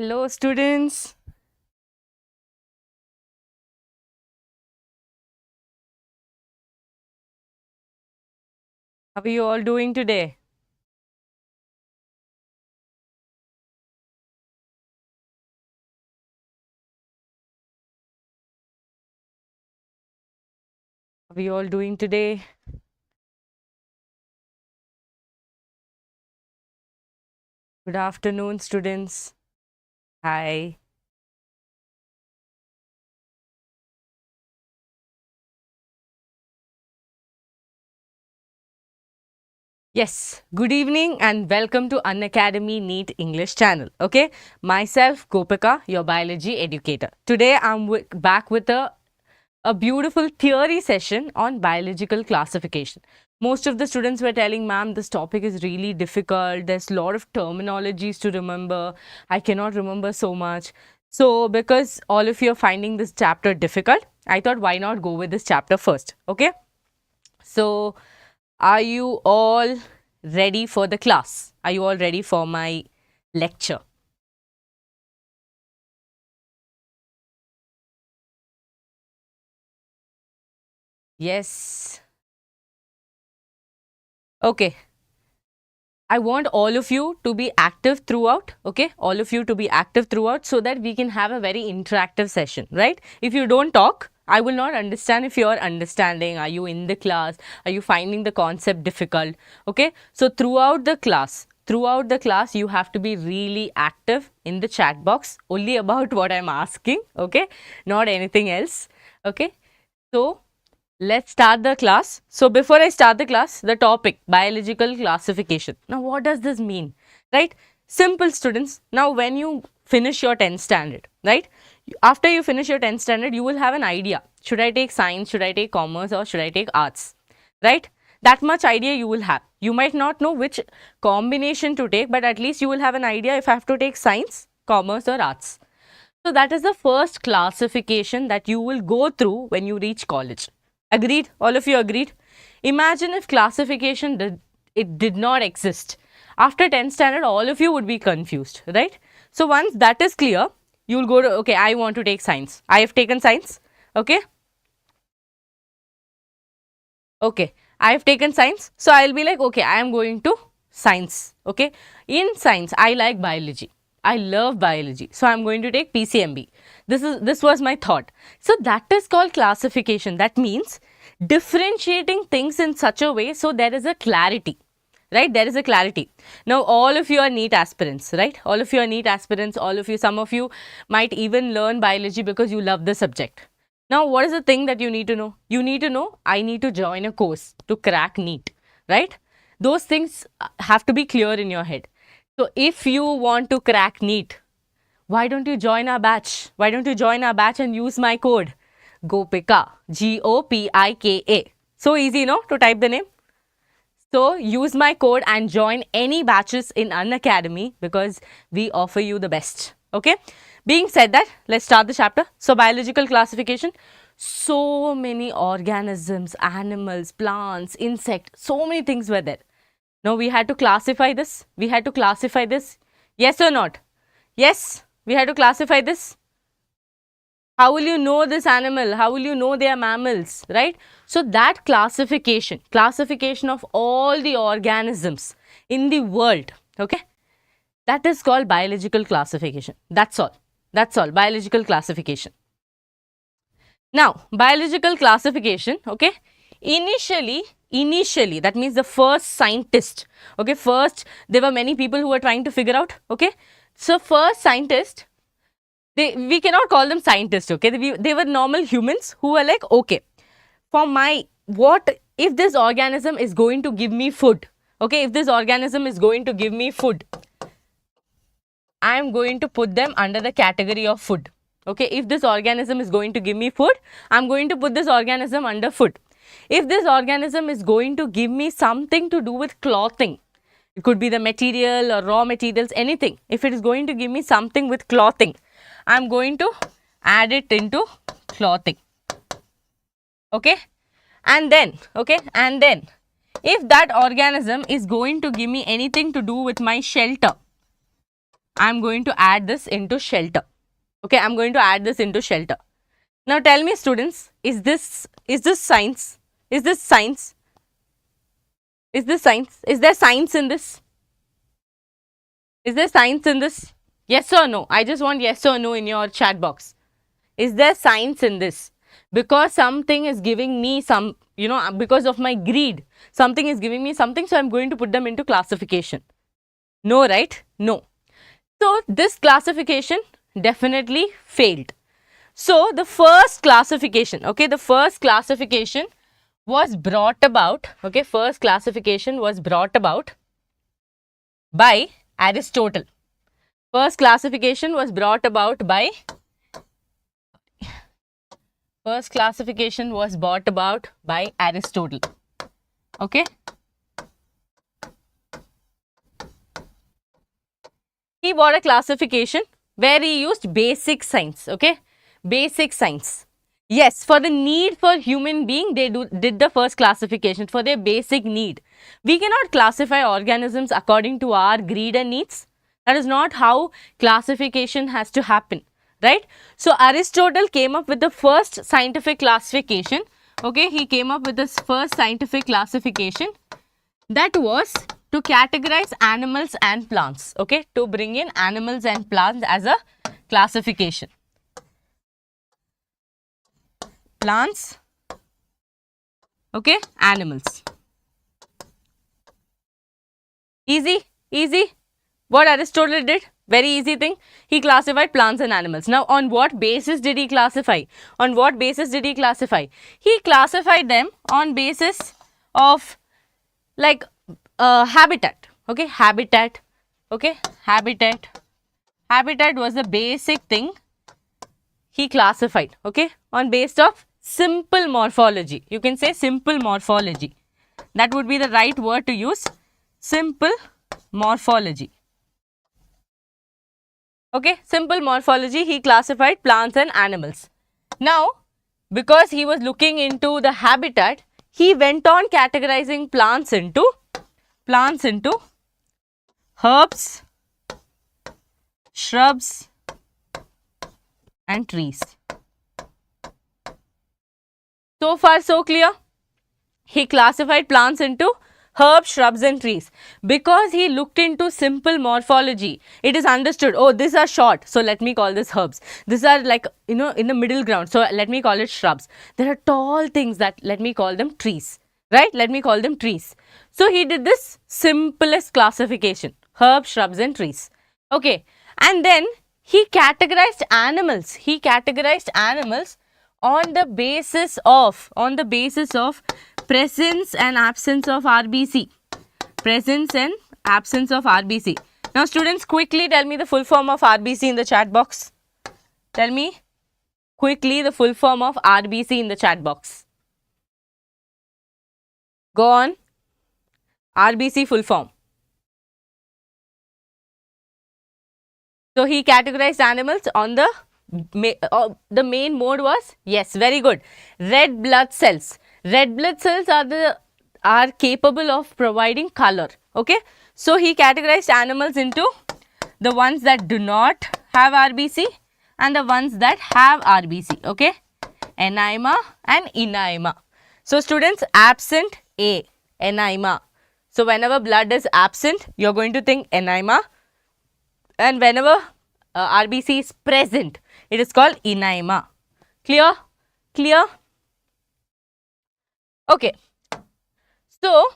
Hello, students. How are you all doing today? How are you all doing today? Good afternoon, students. Hi. Yes, good evening and welcome to Unacademy NEET English channel. Okay, myself Gopika, your biology educator. Today I'm back with a beautiful theory session on biological classification. Most of the students were telling, ma'am, this topic is really difficult. There's a lot of terminologies to remember. I cannot remember so much. So, because all of you are finding this chapter difficult, I thought, why not go with this chapter first? Okay. So, are you all ready for the class? Are you all ready for my lecture? Yes. Okay. I want all of you to be active throughout, okay? All of you to be active throughout so that we can have a very interactive session, right? If you don't talk, I will not understand if you are understanding. Are you in the class? Are you finding the concept difficult? Okay? So throughout the class, you have to be really active in the chat box only about what I'm asking, okay? Not anything else, okay? So let's start the class. So before I start the class, the topic, biological classification. Now what does this mean? Right? Simple, students. Now when you finish your 10th standard, right? After you finish your 10th standard, you will have an idea. Should I take science, should I take commerce, or should I take arts? Right? That much idea you will have. You might not know which combination to take, but at least you will have an idea if I have to take science, commerce, or arts. So that is the first classification that you will go through when you reach college. Agreed? All of you agreed? Imagine if classification did not exist. After 10th standard, all of you would be confused, right? So once that is clear, you will go to, okay, I want to take science. I have taken science, okay? Okay, I have taken science. So I'll be like, okay, I am going to science, okay? In science, I like biology. I love biology. So I'm going to take PCMB. This was my thought. So that is called classification. That means differentiating things in such a way so there is a clarity. Right? There is a clarity. Now, all of you are NEET aspirants, right? All of you are NEET aspirants. All of you, some of you might even learn biology because you love the subject. Now, what is the thing that you need to know? You need to know, I need to join a course to crack NEET, right? Those things have to be clear in your head. So, if you want to crack NEET, why don't you join our batch? Why don't you join our batch and use my code? Gopika, Gopika. So easy, no, to type the name. So use my code and join any batches in Unacademy because we offer you the best. Okay. Being said that, let's start the chapter. So biological classification. So many organisms, animals, plants, insects, so many things were there. Now we had to classify this. We had to classify this. Yes or not? Yes, we had to classify this. How will you know this animal? How will you know they are mammals, right? So that classification of all the organisms in the world, okay, that is called biological classification. That's all, biological classification. Now, biological classification, okay, initially, that means the first scientist, okay, first, there were many people who were trying to figure out, okay. So, first scientist, we cannot call them scientists, okay, they were normal humans who were like, okay, for what if this organism is going to give me food, okay, if this organism is going to give me food, I am going to put them under the category of food, okay, if this organism is going to give me food, I am going to put this organism under food. If this organism is going to give me something to do with clothing, it could be the material or raw materials, anything, if it is going to give me something with clothing, I am going to add it into clothing, okay, and then, if that organism is going to give me anything to do with my shelter, I'm going to add this into shelter. Okay, I'm going to add this into shelter. Now tell me students, is this science? Is this science? Is this science? Is there science in this? Is there science in this? Yes or no? I just want yes or no in your chat box. Is there science in this? Because something is giving me some, because of my greed, something is giving me something, so I'm going to put them into classification. No, right? No. So this classification definitely failed. So the first classification, okay, the first classification was brought about, okay, first classification was brought about by Aristotle. First classification was brought about by Aristotle. Okay. He brought a classification where he used basic science, okay, basic science. Yes, for the need for human being, they did the first classification for their basic need. We cannot classify organisms according to our greed and needs. That is not how classification has to happen, right? So Aristotle came up with the first scientific classification. Okay, he came up with this first scientific classification, that was to categorize animals and plants. Okay, to bring in animals and plants as a classification. Plants, okay, animals. Easy, easy. What Aristotle did? Very easy thing. He classified plants and animals. Now, on what basis did he classify? On what basis did he classify? He classified them on basis of like habitat. Okay, habitat. Okay, habitat. Habitat was the basic thing he classified. Okay, on basis of simple morphology. You can say simple morphology. That would be the right word to use. Simple morphology. Okay, simple morphology, he classified plants and animals. Now, because he was looking into the habitat, he went on categorizing plants into herbs, shrubs and trees. So far so clear? He classified plants into herbs, shrubs and trees. Because he looked into simple morphology, it is understood, oh, these are short, so let me call this herbs. These are like, in the middle ground, so let me call it shrubs. There are tall things, that let me call them trees, right? Let me call them trees. So he did this simplest classification, herbs, shrubs and trees. Okay, and then he categorized animals. He categorized animals on the basis of presence and absence of RBC. Presence and absence of RBC. Now students, quickly tell me the full form of RBC in the chat box. Tell me quickly the full form of RBC in the chat box. Go on. RBC full form. So he categorized animals on the main mode was, yes, very good, red blood cells. Red blood cells are capable of providing color. Okay, so he categorized animals into the ones that do not have RBC and the ones that have RBC. Okay, anemia and anemia. So students, absent A, anemia. So whenever blood is absent, you are going to think anemia, and whenever RBC is present, it is called anemia. Clear? Clear? Okay. So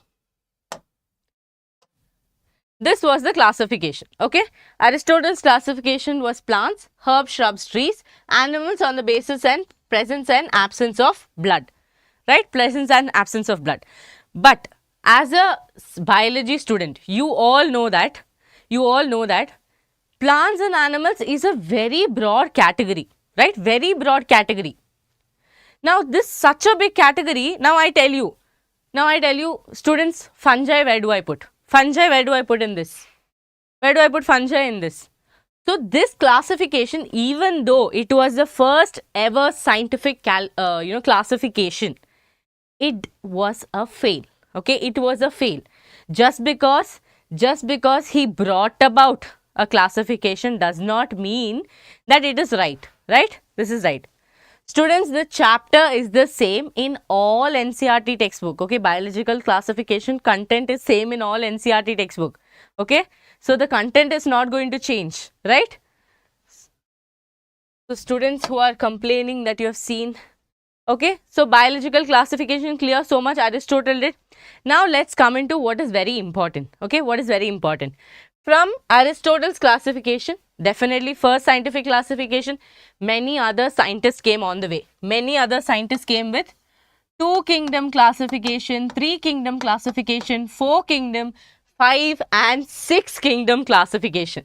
this was the classification. Okay, Aristotle's classification was plants, herbs, shrubs, trees, animals on the basis and presence and absence of blood, right? Presence and absence of blood. But as a biology student, you all know that plants and animals is a very broad category, right? Very broad category. Now this such a big category. Now I tell you students, fungi, where do I put? Fungi, where do I put in this? Where do I put fungi in this? So this classification, even though it was the first ever scientific classification, it was a fail. Okay, it was a fail. Just because he brought about a classification does not mean that it is right, right? This is right. Students, the chapter is the same in all NCRT textbook, okay? Biological classification content is same in all NCRT textbook, okay? So, the content is not going to change, right? So, students who are complaining that you have seen, okay? So, biological classification clear, so much Aristotle did. Now, let's come into what is very important, okay? What is very important? From Aristotle's classification, definitely first scientific classification, many other scientists came on the way. Many other scientists came with 2-kingdom classification, 3-kingdom classification, 4-kingdom, 5 and 6-kingdom classification.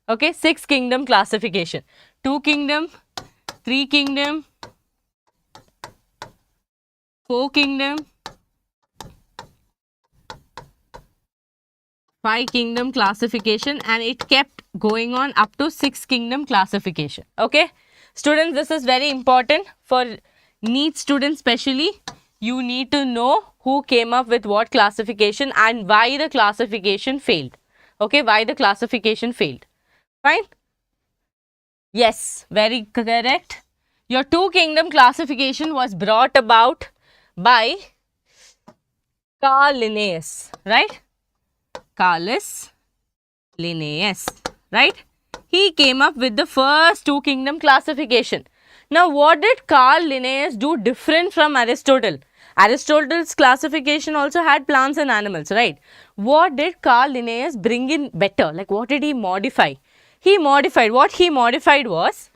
Okay, 6-kingdom classification. 2-kingdom, 3-kingdom, 4-kingdom, 5-kingdom classification, and it kept going on up to 6-kingdom classification. Okay, students, this is very important for NEET students especially. You need to know who came up with what classification and why the classification failed. Okay, why the classification failed. Fine? Yes, very correct. Your 2-kingdom classification was brought about by Carl Linnaeus, right? Carlus Linnaeus, right? He came up with the first 2-kingdom classification. Now, what did Carl Linnaeus do different from Aristotle? Aristotle's classification also had plants and animals, right? What did Carl Linnaeus bring in better? Like, what did he modify? He modified, what he modified was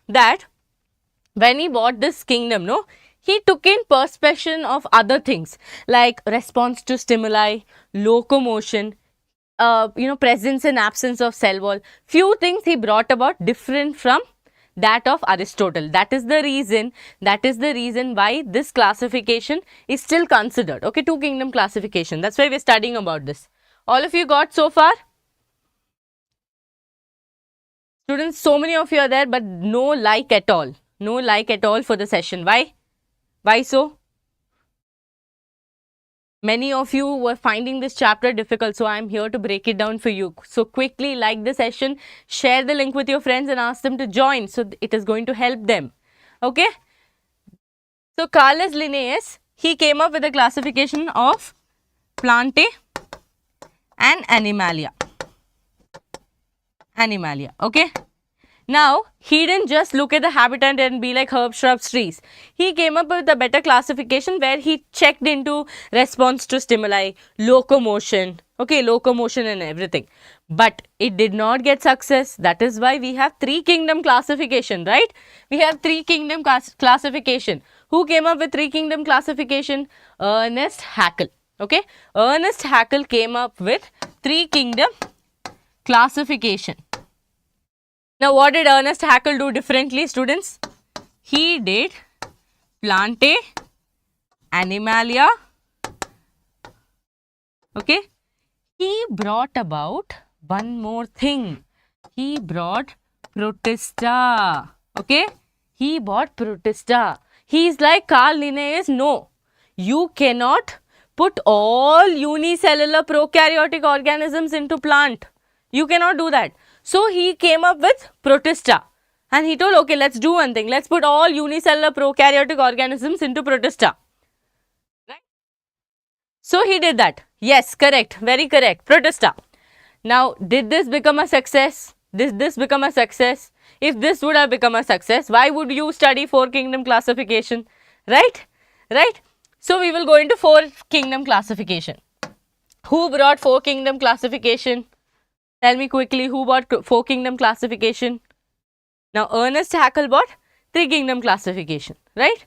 that when he bought this kingdom, no, he took in perspection of other things like response to stimuli, locomotion, presence and absence of cell wall. Few things he brought about different from that of Aristotle. That is the reason why this classification is still considered. Okay, 2-kingdom classification. That's why we're studying about this. All of you got so far? Students, so many of you are there, but no like at all. No like at all for the session. Why? Why so? Many of you were finding this chapter difficult, so I am here to break it down for you. So quickly like the session, share the link with your friends and ask them to join. So it is going to help them. Okay. So Carlus Linnaeus, he came up with a classification of Plantae and Animalia. Okay. Now, he didn't just look at the habitat and be like herbs, shrubs, trees. He came up with a better classification where he checked into response to stimuli, locomotion, okay, locomotion and everything. But it did not get success. That is why we have 3-kingdom classification, right? We have 3-kingdom classification. Who came up with 3-kingdom classification? Ernest Haeckel, okay? Ernest Haeckel came up with 3-kingdom classification. Now, what did Ernest Haeckel do differently, students? He did Plantae, Animalia, okay. He brought about one more thing. He brought Protista, okay. He brought Protista. He is like Carl Linnaeus, no. You cannot put all unicellular prokaryotic organisms into plant. You cannot do that. So, he came up with Protista and he told, okay, let's do one thing. Let's put all unicellular prokaryotic organisms into Protista. Right? So, he did that. Yes, correct. Very correct. Protista. Now, did this become a success? Did this become a success? If this would have become a success, why would you study 4-kingdom classification? Right? Right? So, we will go into 4-kingdom classification. Who brought 4-kingdom classification? Tell me quickly, who bought 4-kingdom classification? Now, Ernest Haeckel bought 3-kingdom classification, right?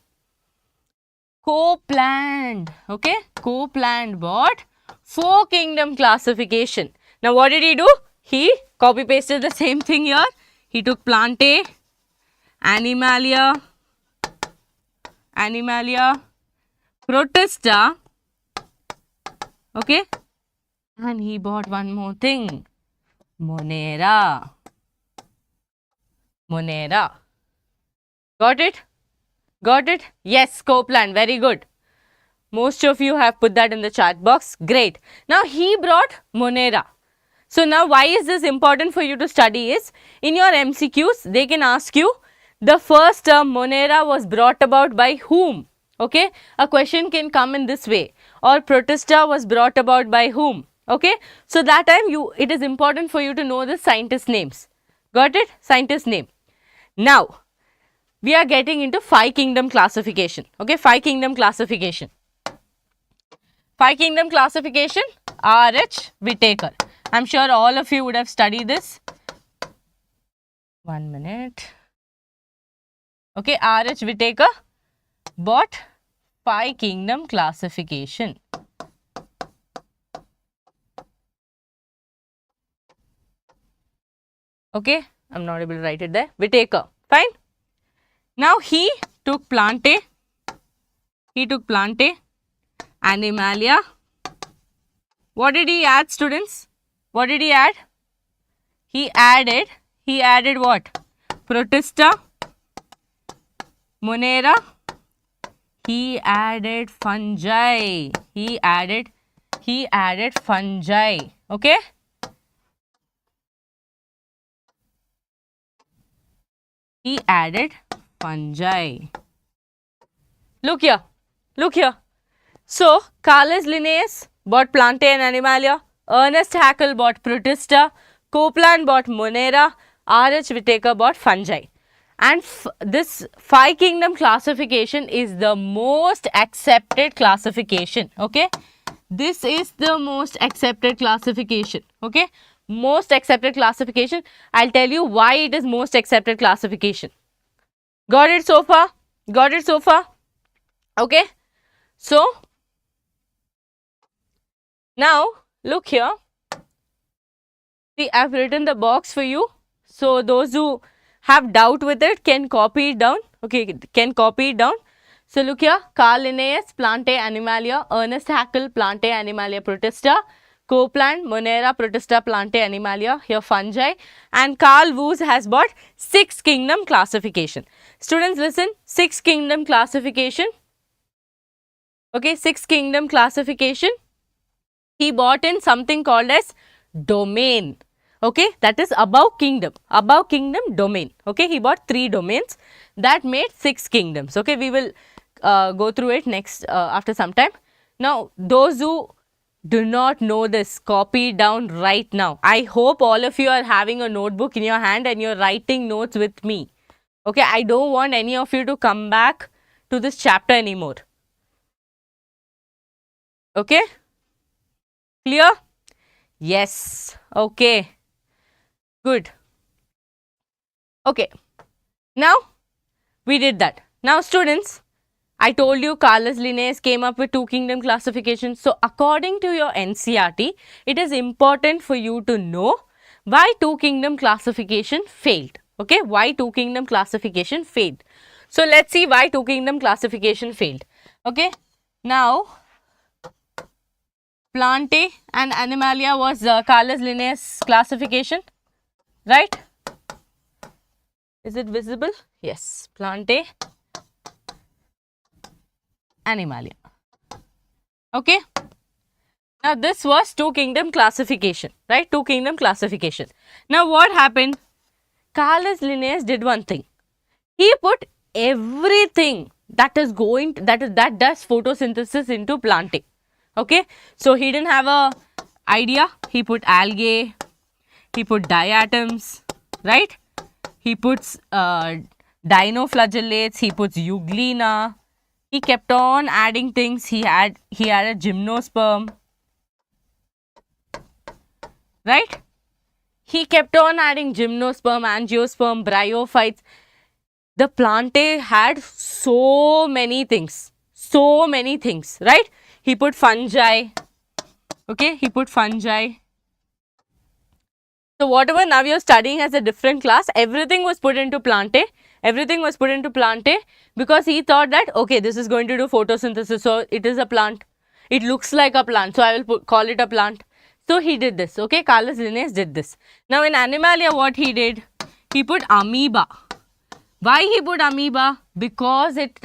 Copeland, okay? Copeland bought 4-kingdom classification. Now, what did he do? He copy-pasted the same thing here. He took Plantae, Animalia, Protista, okay? And he bought one more thing. Monera. Got it? Got it? Yes, Copeland. Very good. Most of you have put that in the chat box. Great. Now, he brought Monera. So now why is this important for you to study is, in your MCQs they can ask you the first term Monera was brought about by whom. Okay, a question can come in this way, or Protista was brought about by whom. Okay, so that time it is important for you to know the scientist names. Got it? Scientist name. Now we are getting into 5 kingdom classification. Okay, 5 kingdom classification. 5 kingdom classification, R.H. Whittaker. I am sure all of you would have studied this. 1 minute. Okay, R.H. Whittaker bought 5 kingdom classification. Okay, I am not able to write it there. Whittaker, fine. Now he took Plantae, Animalia. What did he add, students? What did he add? He added what? Protista, Monera. He added fungi. He added fungi. Okay. He added fungi. Look here. Look here. So, Carles Linnaeus bought Plantae and Animalia. Ernest Haeckel bought Protista. Copeland bought Monera. R.H. Whittaker bought fungi. And this 5 kingdom classification is the most accepted classification. Okay. This is the most accepted classification. Okay. Most accepted classification. I'll tell you why it is most accepted classification. Got it so far? Got it so far? Okay. So, now look here. See, I've written the box for you. So, those who have doubt with it can copy it down. Okay, can copy it down. So, look here. Carl Linnaeus, Plantae Animalia. Ernest Haeckel, Plantae Animalia Protista. Copeland, Monera, Protista, Plantae Animalia. Here fungi. And Carl Woese has bought 6 kingdom classification. Students, listen. 6 kingdom classification. Okay, 6 kingdom classification. He bought in something called as domain. Okay, that is above kingdom domain. Okay, he bought 3 domains that made 6 kingdoms. Okay, we will go through it next after some time. Now, those who do not know this, copy it down right now. I hope all of you are having a notebook in your hand and you're writing notes with me. Okay, I don't want any of you to come back to this chapter anymore. Okay, clear? Yes. Okay, good. Okay, now we did that. Now students, I told you Carles Linnaeus came up with 2 kingdom classifications. So, according to your NCRT, it is important for you to know why 2 kingdom classification failed. Okay, why 2 kingdom classification failed. So, let's see why 2 kingdom classification failed. Okay, now Plantae and Animalia was Carles Linnaeus classification, right? Is it visible? Yes, Plantae, Animalia. Okay. Now, this was 2 kingdom classification, right? 2 kingdom classification. Now, what happened? Carles Linnaeus did one thing. He put everything that does photosynthesis into Plantae. Okay. So, he didn't have a idea. He put algae, he put diatoms, right? He puts dinoflagellates, he puts euglena. He kept on adding things. He added gymnosperm, right? He kept on adding gymnosperm, angiosperm, bryophytes. The Plantae had so many things, right? He put fungi. Okay, he put fungi. So, whatever now you are studying as a different class, everything was put into Plantae. Everything was put into Plantae because he thought that, okay, this is going to do photosynthesis. So, it is a plant. It looks like a plant. So, I will call it a plant. So, he did this. Okay, Carles Linnaeus did this. Now, in Animalia, what he did? He put amoeba. Why he put amoeba? Because it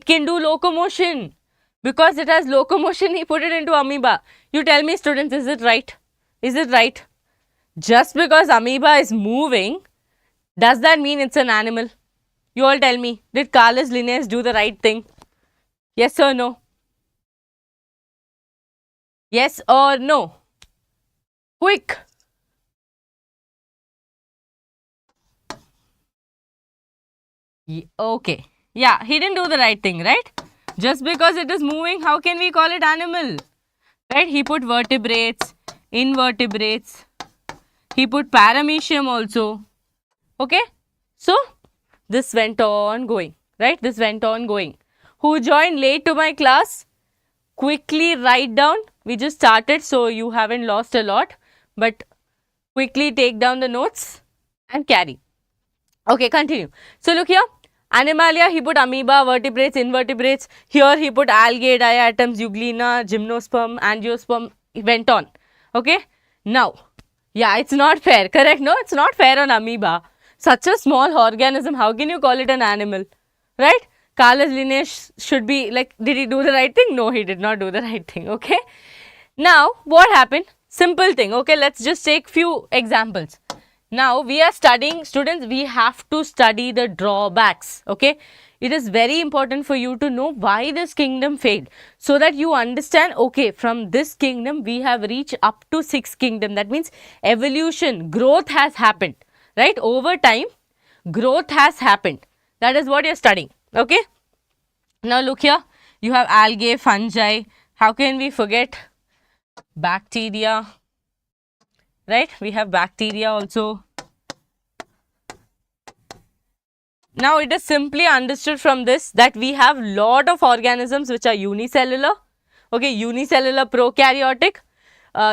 can do locomotion. Because it has locomotion, he put it into amoeba. You tell me, students, is it right? Is it right? Just because amoeba is moving, does that mean it's an animal? You all tell me, did Carlos Linnaeus do the right thing? Yes or no? Yes or no? Quick. Okay. Yeah, he didn't do the right thing, right? Just because it is moving, how can we call it animal? Right? He put vertebrates, invertebrates. He put paramecium also. Okay? So, this went on going. Right? This went on going. Who joined late to my class? Quickly write down. We just started, so you haven't lost a lot. But quickly take down the notes and carry. Okay, continue. So, look here. Animalia, he put amoeba, vertebrates, invertebrates. Here he put algae, diatoms, euglena, gymnosperm, angiosperm. He went on. Okay. Now, yeah, it's not fair. Correct? No, it's not fair on amoeba. Such a small organism, how can you call it an animal? Right? Carlos Linnaeus should be like, did he do the right thing? No, he did not do the right thing. Okay. Now, what happened? Simple thing. Okay, let's just take few examples. Now, we are studying, students, we have to study the drawbacks, okay. It is very important for you to know why this kingdom failed, so that you understand, okay, from this kingdom, we have reached up to 6th kingdom. That means evolution, growth has happened, right. Over time, growth has happened. That is what you are studying, okay. Now, look here, you have algae, fungi. How can we forget bacteria? Right, we have bacteria also. Now, it is simply understood from this that we have lot of organisms which are unicellular, okay, unicellular prokaryotic,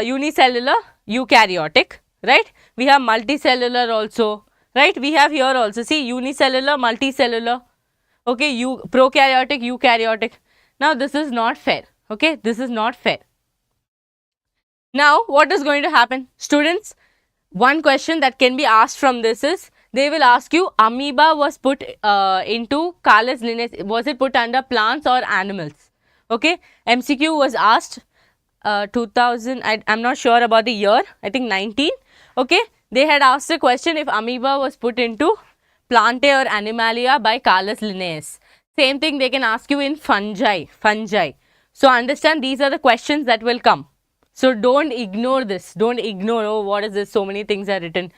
unicellular eukaryotic, right. We have multicellular also, right. We have here also, see, unicellular, multicellular, okay, prokaryotic, eukaryotic. Now, this is not fair, okay, this is not fair. Now, what is going to happen? Students, one question that can be asked from this is, they will ask you, amoeba was put into Carlos Linnaeus, was it put under plants or animals? Okay, MCQ was asked 2000, I'm not sure about the year, I think 19, okay. They had asked a question if amoeba was put into Plantae or Animalia by Carlos Linnaeus. Same thing they can ask you in fungi. So, understand, these are the questions that will come. So, don't ignore this, don't ignore, oh, what is this, so many things are written.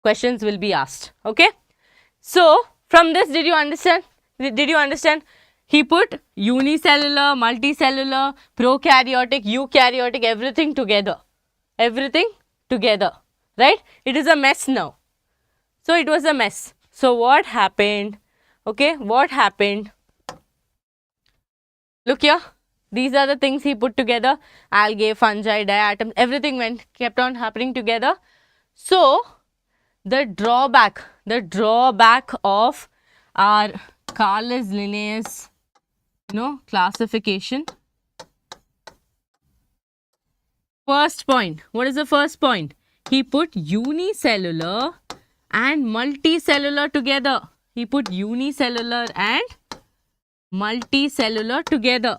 Questions will be asked, okay. So, from this, did you understand? Did you understand? He put unicellular, multicellular, prokaryotic, eukaryotic, everything together, right. It is a mess now. So, it was a mess. So, what happened? Okay, what happened? Look here. These are the things he put together, algae, fungi, diatoms, everything kept on happening together. So, the drawback of our Carlos Linnaeus, classification. First point, what is the first point? He put unicellular and multicellular together. He put unicellular and multicellular together.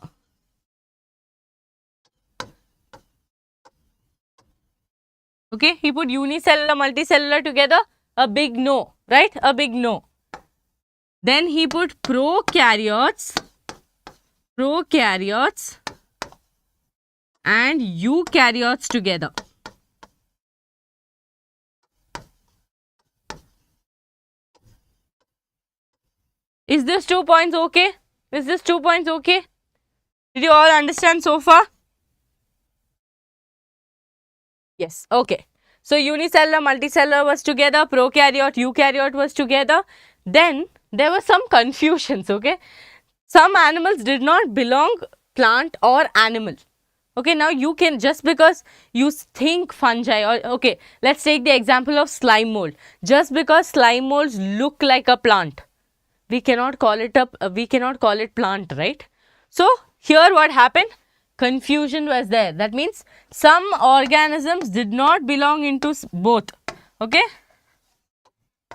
Okay, he put unicellular, multicellular together, a big no, right? A big no. Then he put prokaryotes and eukaryotes together. Is this 2 points okay? Is this 2 points okay? Did you all understand so far? Yes, okay. So, unicellular, multicellular was together, prokaryote, eukaryote was together. Then, there was some confusions, okay. Some animals did not belong plant or animal. Okay, now you can, just because you think fungi or, okay, let's take the example of slime mold. Just because slime molds look like a plant, we cannot call it plant, right. So, here what happened? Confusion was there. That means some organisms did not belong into both, okay.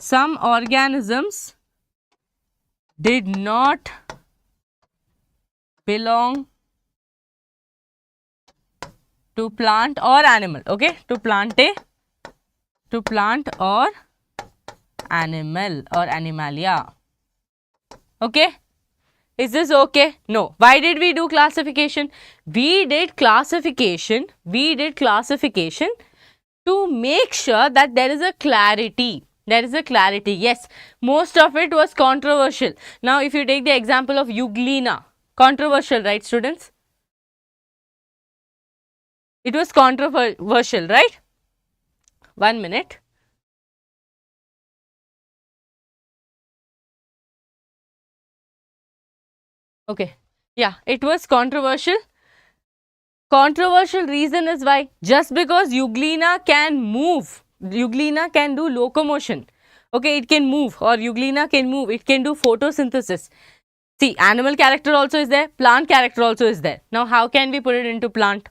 Some organisms did not belong to plant or animal, okay, to Plantae to plant or animal or animalia. Okay. Is this okay? No. Why did we do classification? We did classification to make sure that there is a clarity. There is a clarity. Yes, most of it was controversial. Now, if you take the example of Euglena, controversial, right, students? It was controversial, right? 1 minute. Okay. Yeah, it was controversial. Controversial reason is why? Just because Euglena can move, Euglena can do locomotion. Okay, it can move, or Euglena can move, it can do photosynthesis. See, animal character also is there, plant character also is there. Now, how can we put it into plant?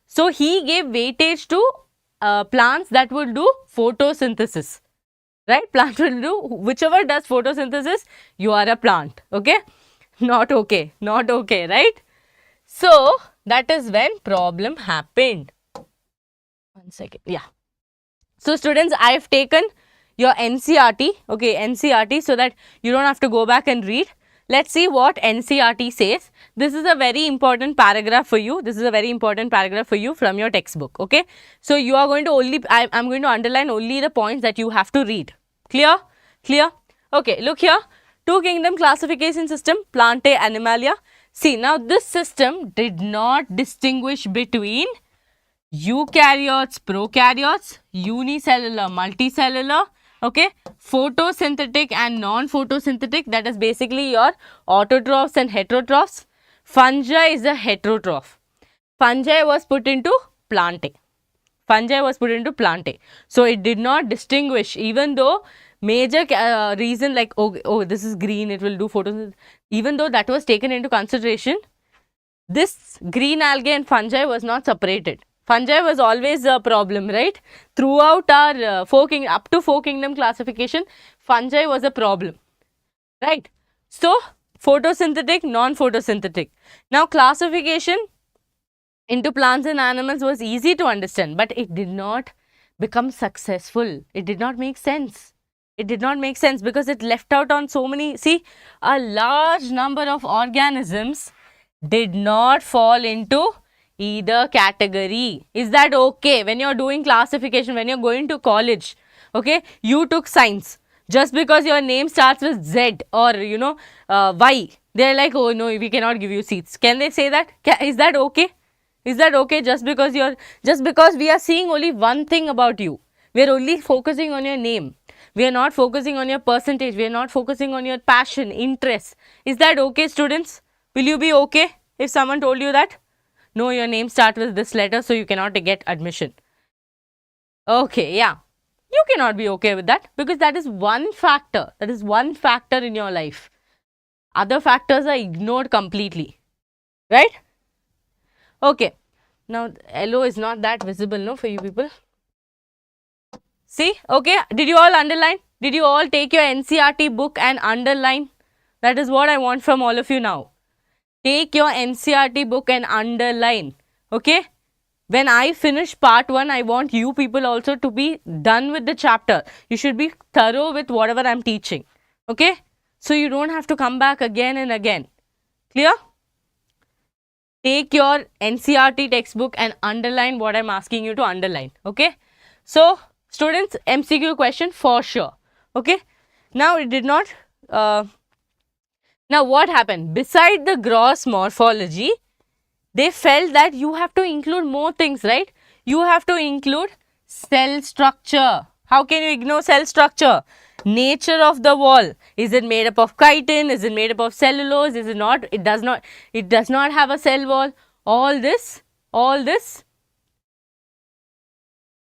So, he gave weightage to plants that would do photosynthesis. Right? Plant will do, whichever does photosynthesis, you are a plant. Okay? Not okay. Not okay, right? So, that is when problem happened. 1 second. Yeah. So, students, I have taken your NCRT, okay, NCRT, so that you don't have to go back and read. Let's see what NCRT says. This is a very important paragraph for you. This is a very important paragraph for you from your textbook, okay. So, you are going to only, I'm going to underline only the points that you have to read. Clear? Clear? Okay, look here. Two kingdom classification system, Plantae, Animalia. See, now this system did not distinguish between eukaryotes, prokaryotes, unicellular, multicellular, okay, photosynthetic and non-photosynthetic, that is basically your autotrophs and heterotrophs. Fungi is a heterotroph. Fungi was put into Plantae. Fungi was put into Plantae. So, it did not distinguish, even though major reason like, oh, this is green, it will do photosynthesis, even though that was taken into consideration, this green algae and fungi was not separated. Fungi was always a problem, right? Throughout our up to 4 kingdom classification, fungi was a problem, right? So, photosynthetic, non-photosynthetic. Now, classification into plants and animals was easy to understand, but it did not become successful. It did not make sense. It did not make sense because it left out on so many, see, a large number of organisms did not fall into either category. Is that okay? When you're doing classification, when you're going to college, okay, you took science. Just because your name starts with Z or, Y, they're like, oh no, we cannot give you seats. Can they say that? Is that okay? Is that okay? Just because we are seeing only one thing about you. We are only focusing on your name. We are not focusing on your percentage. We are not focusing on your passion, interest. Is that okay, students? Will you be okay if someone told you that? No, your name starts with this letter, so you cannot get admission. Okay, yeah. You cannot be okay with that because that is one factor. That is one factor in your life. Other factors are ignored completely. Right? Okay. Now, yellow is not that visible, no, for you people. See, okay, did you all underline? Did you all take your NCRT book and underline? That is what I want from all of you now. Take your NCRT book and underline, okay? When I finish part 1, I want you people also to be done with the chapter. You should be thorough with whatever I am teaching, okay? So, you don't have to come back again and again. Clear? Take your NCRT textbook and underline what I am asking you to underline, okay? So, students, MCQ question for sure, okay? Now, it did not, now what happened? Beside the gross morphology, they felt that you have to include more things, right? You have to include cell structure. How can you ignore cell structure? Nature of the wall. Is it made up of chitin? Is it made up of cellulose? Is it not? It does not have a cell wall. All this.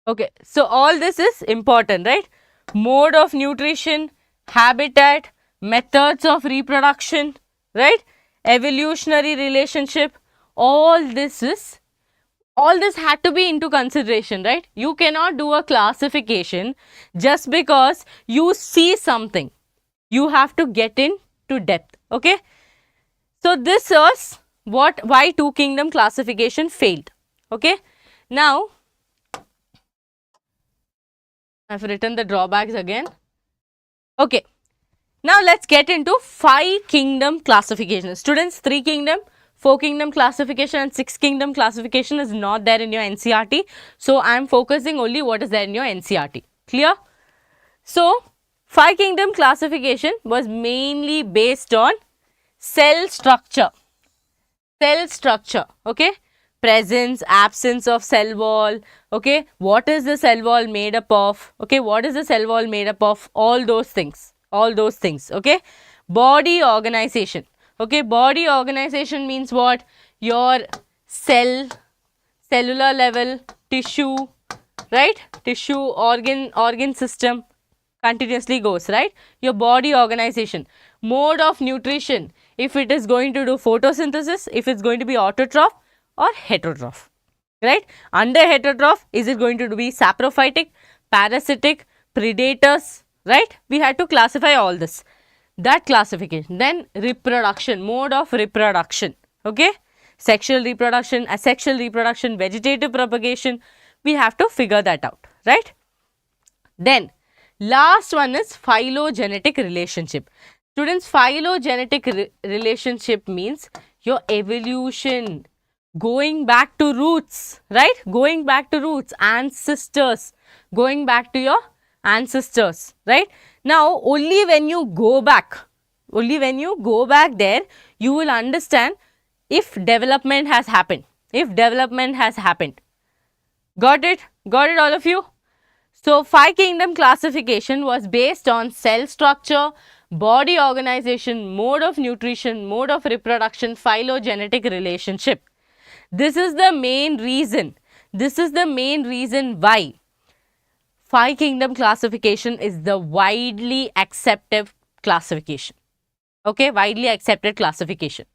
Okay, so all this is important, right? Mode of nutrition, habitat, methods of reproduction, right? Evolutionary relationship, all this had to be into consideration, right? You cannot do a classification just because you see something. You have to get into depth, okay? So, this was why 2 kingdom classification failed, okay? Now, I've written the drawbacks again. Okay. Now let's get into 5 kingdom classification. Students, 3 kingdom, 4 kingdom classification and 6 kingdom classification is not there in your NCRT. So I am focusing only what is there in your NCRT. Clear? So 5 kingdom classification was mainly based on cell structure. Cell structure, okay? Presence, absence of cell wall, okay? What is the cell wall made up of? Okay, what is the cell wall made up of? All those things, okay? Body organization, okay? Body organization means what? Your cellular level, tissue, right? Tissue, organ system continuously goes, right? Your body organization. Mode of nutrition, if it is going to do photosynthesis, if it's going to be autotroph or heterotroph, right? Under heterotroph, is it going to be saprophytic, parasitic, predators, right? We had to classify all this. That classification. Then reproduction, mode of reproduction, okay? Sexual reproduction, asexual reproduction, vegetative propagation, we have to figure that out, right? Then last one is phylogenetic relationship. Students, phylogenetic relationship means your evolution, going back to roots, right? Going back to roots, ancestors, going back to your ancestors, right? Now, only when you go back there, you will understand if development has happened. Got it? Got it, all of you? So, 5 kingdom classification was based on cell structure, body organization, mode of nutrition, mode of reproduction, phylogenetic relationship. This is the main reason. Why 5 kingdom classification is the widely accepted classification. Okay, widely accepted classification.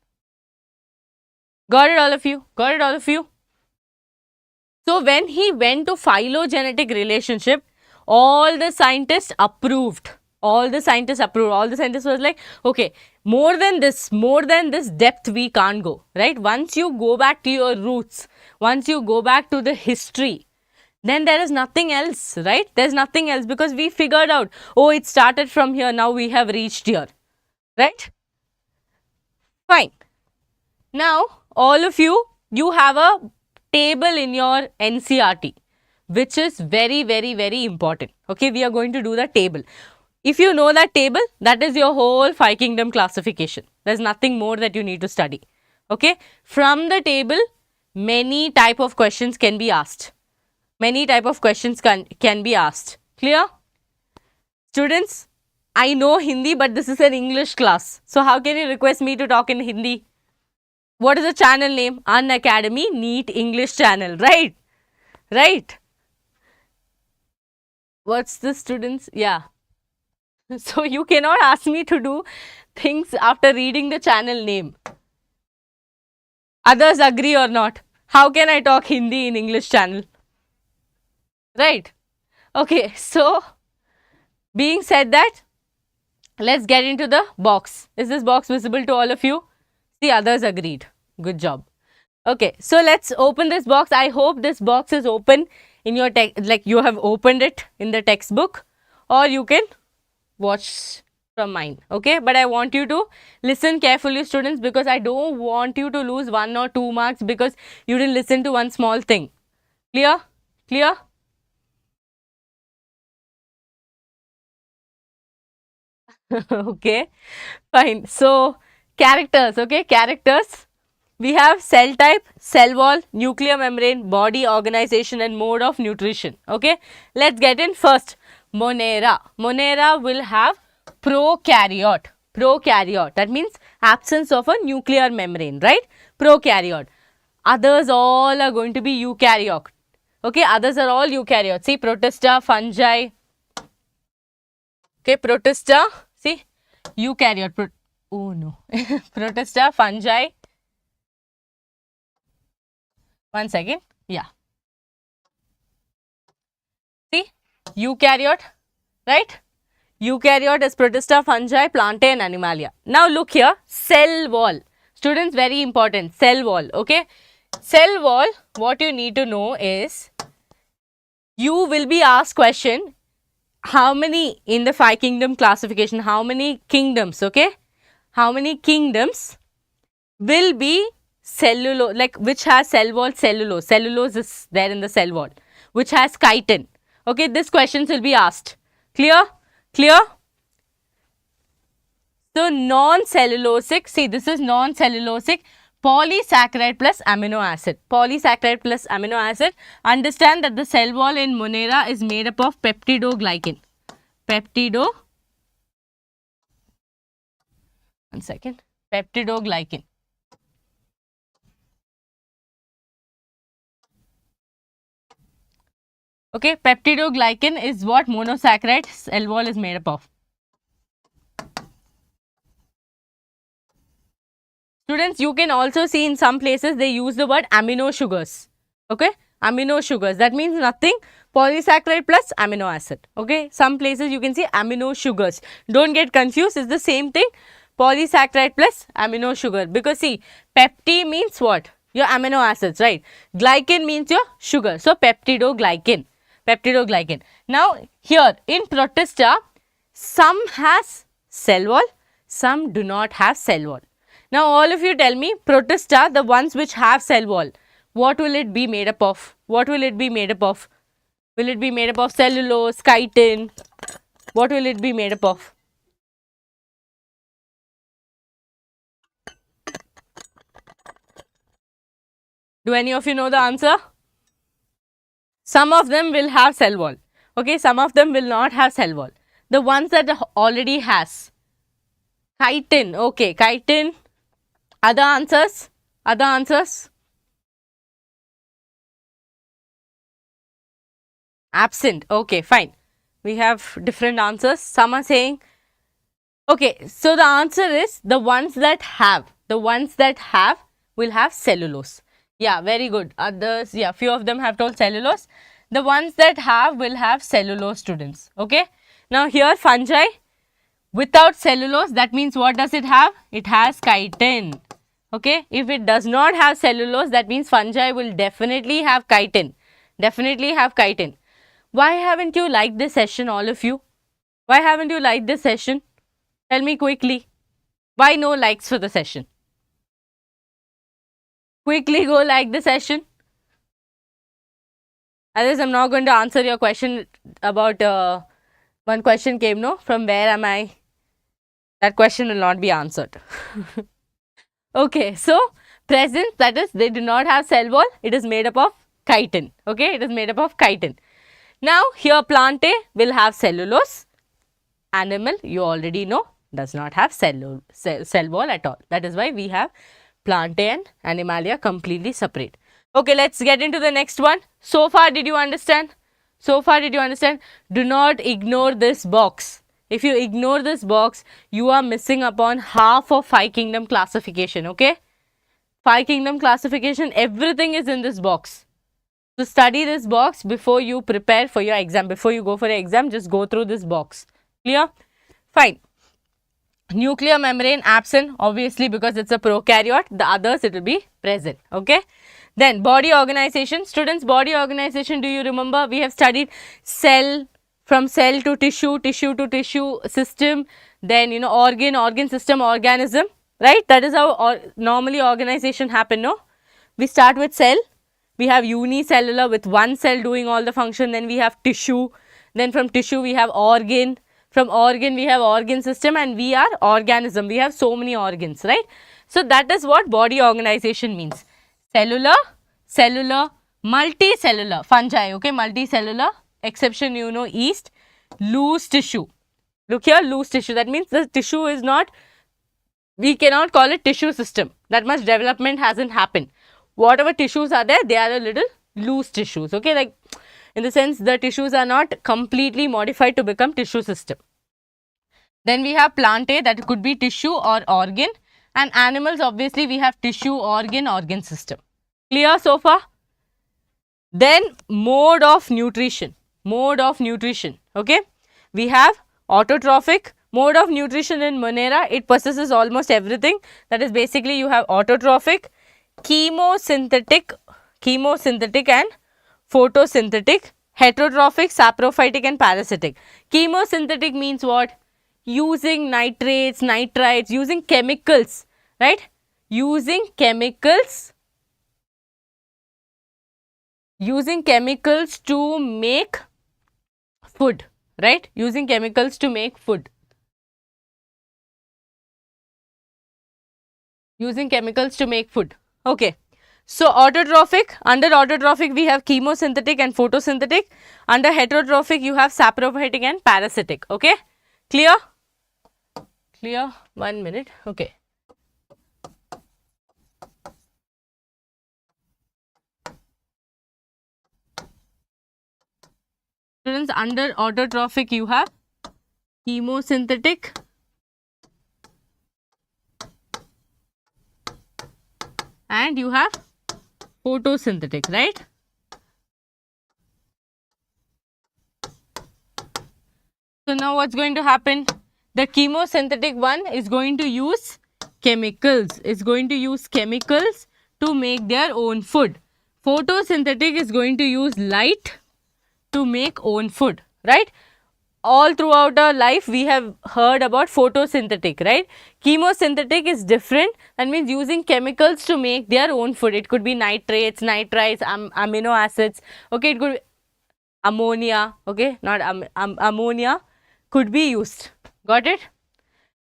Got it, all of you? So when he went to phylogenetic relationship, all the scientists approved. All the scientists was like, okay, more than this depth we can't go, right? Once you go back to your roots, once you go back to the history, then there is nothing else, right? There's nothing else, because we figured out, oh, it started from here, now we have reached here, right? Fine. Now, all of you, you have a table in your NCRT, which is very, very, very important. Okay, we are going to do the table. If you know that table, that is your whole 5 kingdom classification. There's nothing more that you need to study. Okay, from the table, many type of questions can be asked. Can be asked. Clear? Students, I know Hindi, but this is an English class. So how can you request me to talk in Hindi? What is the channel name? Unacademy NEET English channel, right? Right. What's the students? Yeah. So you cannot ask me to do things after reading the channel name. Others agree or not? How can I talk Hindi in English channel? Right. Okay. So being said that, let's get into the box. Is this box visible to all of you? The others agreed. Good job. Okay, so let's open this box. I hope this box is open in your like you have opened it in the textbook, or you can watch from mine. Okay, but I want you to listen carefully, students, because I don't want you to lose 1 or 2 marks because you didn't listen to one small thing. Clear? Clear? Okay, fine. So characters, okay, characters. We have cell type, cell wall, nuclear membrane, body organization and mode of nutrition. Okay, let's get in first. Monera. Monera will have prokaryote. Prokaryote. That means absence of a nuclear membrane, right? Prokaryote. Others all are going to be eukaryote. Okay, others are all eukaryotes. See, protista, fungi. Okay, protista. See, eukaryote. Oh no. Protista, fungi. One second. Yeah. See, eukaryote, right? Eukaryote is protista, fungi, plantae and animalia. Now look here, cell wall. Students, very important, cell wall, okay? Cell wall, what you need to know is, you will be asked question, how many in the 5 kingdom classification, how many kingdoms, okay? How many kingdoms will be cellulose, like which has cell wall cellulose. Cellulose is there in the cell wall, which has chitin. Okay, this questions will be asked. Clear? Clear? So, non-cellulosic, see this is non-cellulosic polysaccharide plus amino acid. Polysaccharide plus amino acid. Understand that the cell wall in Monera is made up of peptidoglycan. Peptidoglycan. Okay, peptidoglycan is what monosaccharide cell wall is made up of. Students, you can also see in some places they use the word amino sugars. Okay, amino sugars. That means nothing. Polysaccharide plus amino acid. Okay, some places you can see amino sugars. Don't get confused. It's the same thing. Polysaccharide plus amino sugar. Because see, pepti means what? Your amino acids, right? Glycan means your sugar. So peptidoglycan. Peptidoglycan. Now here in Protista, some has cell wall, some do not have cell wall. Now all of you tell me, Protista, the ones which have cell wall, what will it be made up of? What will it be made up of? Will it be made up of cellulose, chitin? What will it be made up of? Do any of you know the answer? Some of them will have cell wall. Okay, some of them will not have cell wall. The ones that already has chitin. Okay, chitin. Other answers? Other answers? Absent. Okay, fine. We have different answers. Some are saying, okay, so the answer is the ones that have will have cellulose. Yeah, very good. Others, yeah, few of them have told cellulose. The ones that have will have cellulose, students. Okay. Now here fungi without cellulose, that means what does it have? It has chitin. Okay. If it does not have cellulose, that means fungi will definitely have chitin. Definitely have chitin. Why haven't you liked this session, all of you? Why haven't you liked this session? Tell me quickly. Why no likes for the session? Quickly go like the session. Otherwise, I'm not going to answer your question about one question came, no? From where am I? That question will not be answered. Okay, so presence, that is, they do not have cell wall. It is made up of chitin. Okay, it is made up of chitin. Now, here plant A will have cellulose. Animal, you already know, does not have cell wall at all. That is why we have plant A and Animalia completely separate. Okay, let's get into the next one. So far, did you understand? So far, did you understand? Do not ignore this box. If you ignore this box, you are missing upon half of 5 kingdom classification, okay? 5 kingdom classification, everything is in this box. So, study this box before you prepare for your exam. Before you go for your exam, just go through this box. Clear? Fine. Nuclear membrane absent, obviously, because it's a prokaryote. The others, it will be present, okay? Then, body organization. Students, body organization, do you remember? We have studied cell, from cell to tissue, tissue to tissue system, then, you know, organ system, organism, right? That is how normally organization happen, no? We start with cell. We have unicellular with one cell doing all the function. Then we have tissue. Then from tissue, we have organ. From organ, we have organ system, and we are organism. We have so many organs, right? So, that is what body organization means. Cellular, cellular, multicellular, fungi, okay, multicellular, exception you know yeast, loose tissue. Look here, loose tissue. That means the tissue is not, we cannot call it tissue system. That much development hasn't happened. Whatever tissues are there, they are a little loose tissues, okay, like in the sense the tissues are not completely modified to become tissue system. Then we have plant A, that could be tissue or organ, and animals, obviously we have tissue, organ system. Clear so far? Then mode of nutrition, okay. We have autotrophic. Mode of nutrition in Monera, it possesses almost everything. That is basically you have autotrophic, chemosynthetic and photosynthetic, heterotrophic, saprophytic and parasitic. Chemosynthetic means what? Using nitrates, nitrites, using chemicals, right? Using chemicals to make food, right? Using chemicals to make food. Using chemicals to make food. Okay. So, autotrophic, under autotrophic we have chemosynthetic and photosynthetic. Under heterotrophic you have saprophytic and parasitic. Okay. Clear? Clear? 1 minute. Okay. Students, under autotrophic you have chemosynthetic and you have photosynthetic, right? So, now what is going to happen? The chemosynthetic one is going to use chemicals, to make their own food. Photosynthetic is going to use light to make own food, right? All throughout our life we have heard about photosynthetic, right? Chemosynthetic is different, that means using chemicals to make their own food. It could be nitrates, nitrites, amino acids, okay, it could be ammonia, okay, not ammonia could be used. Got it?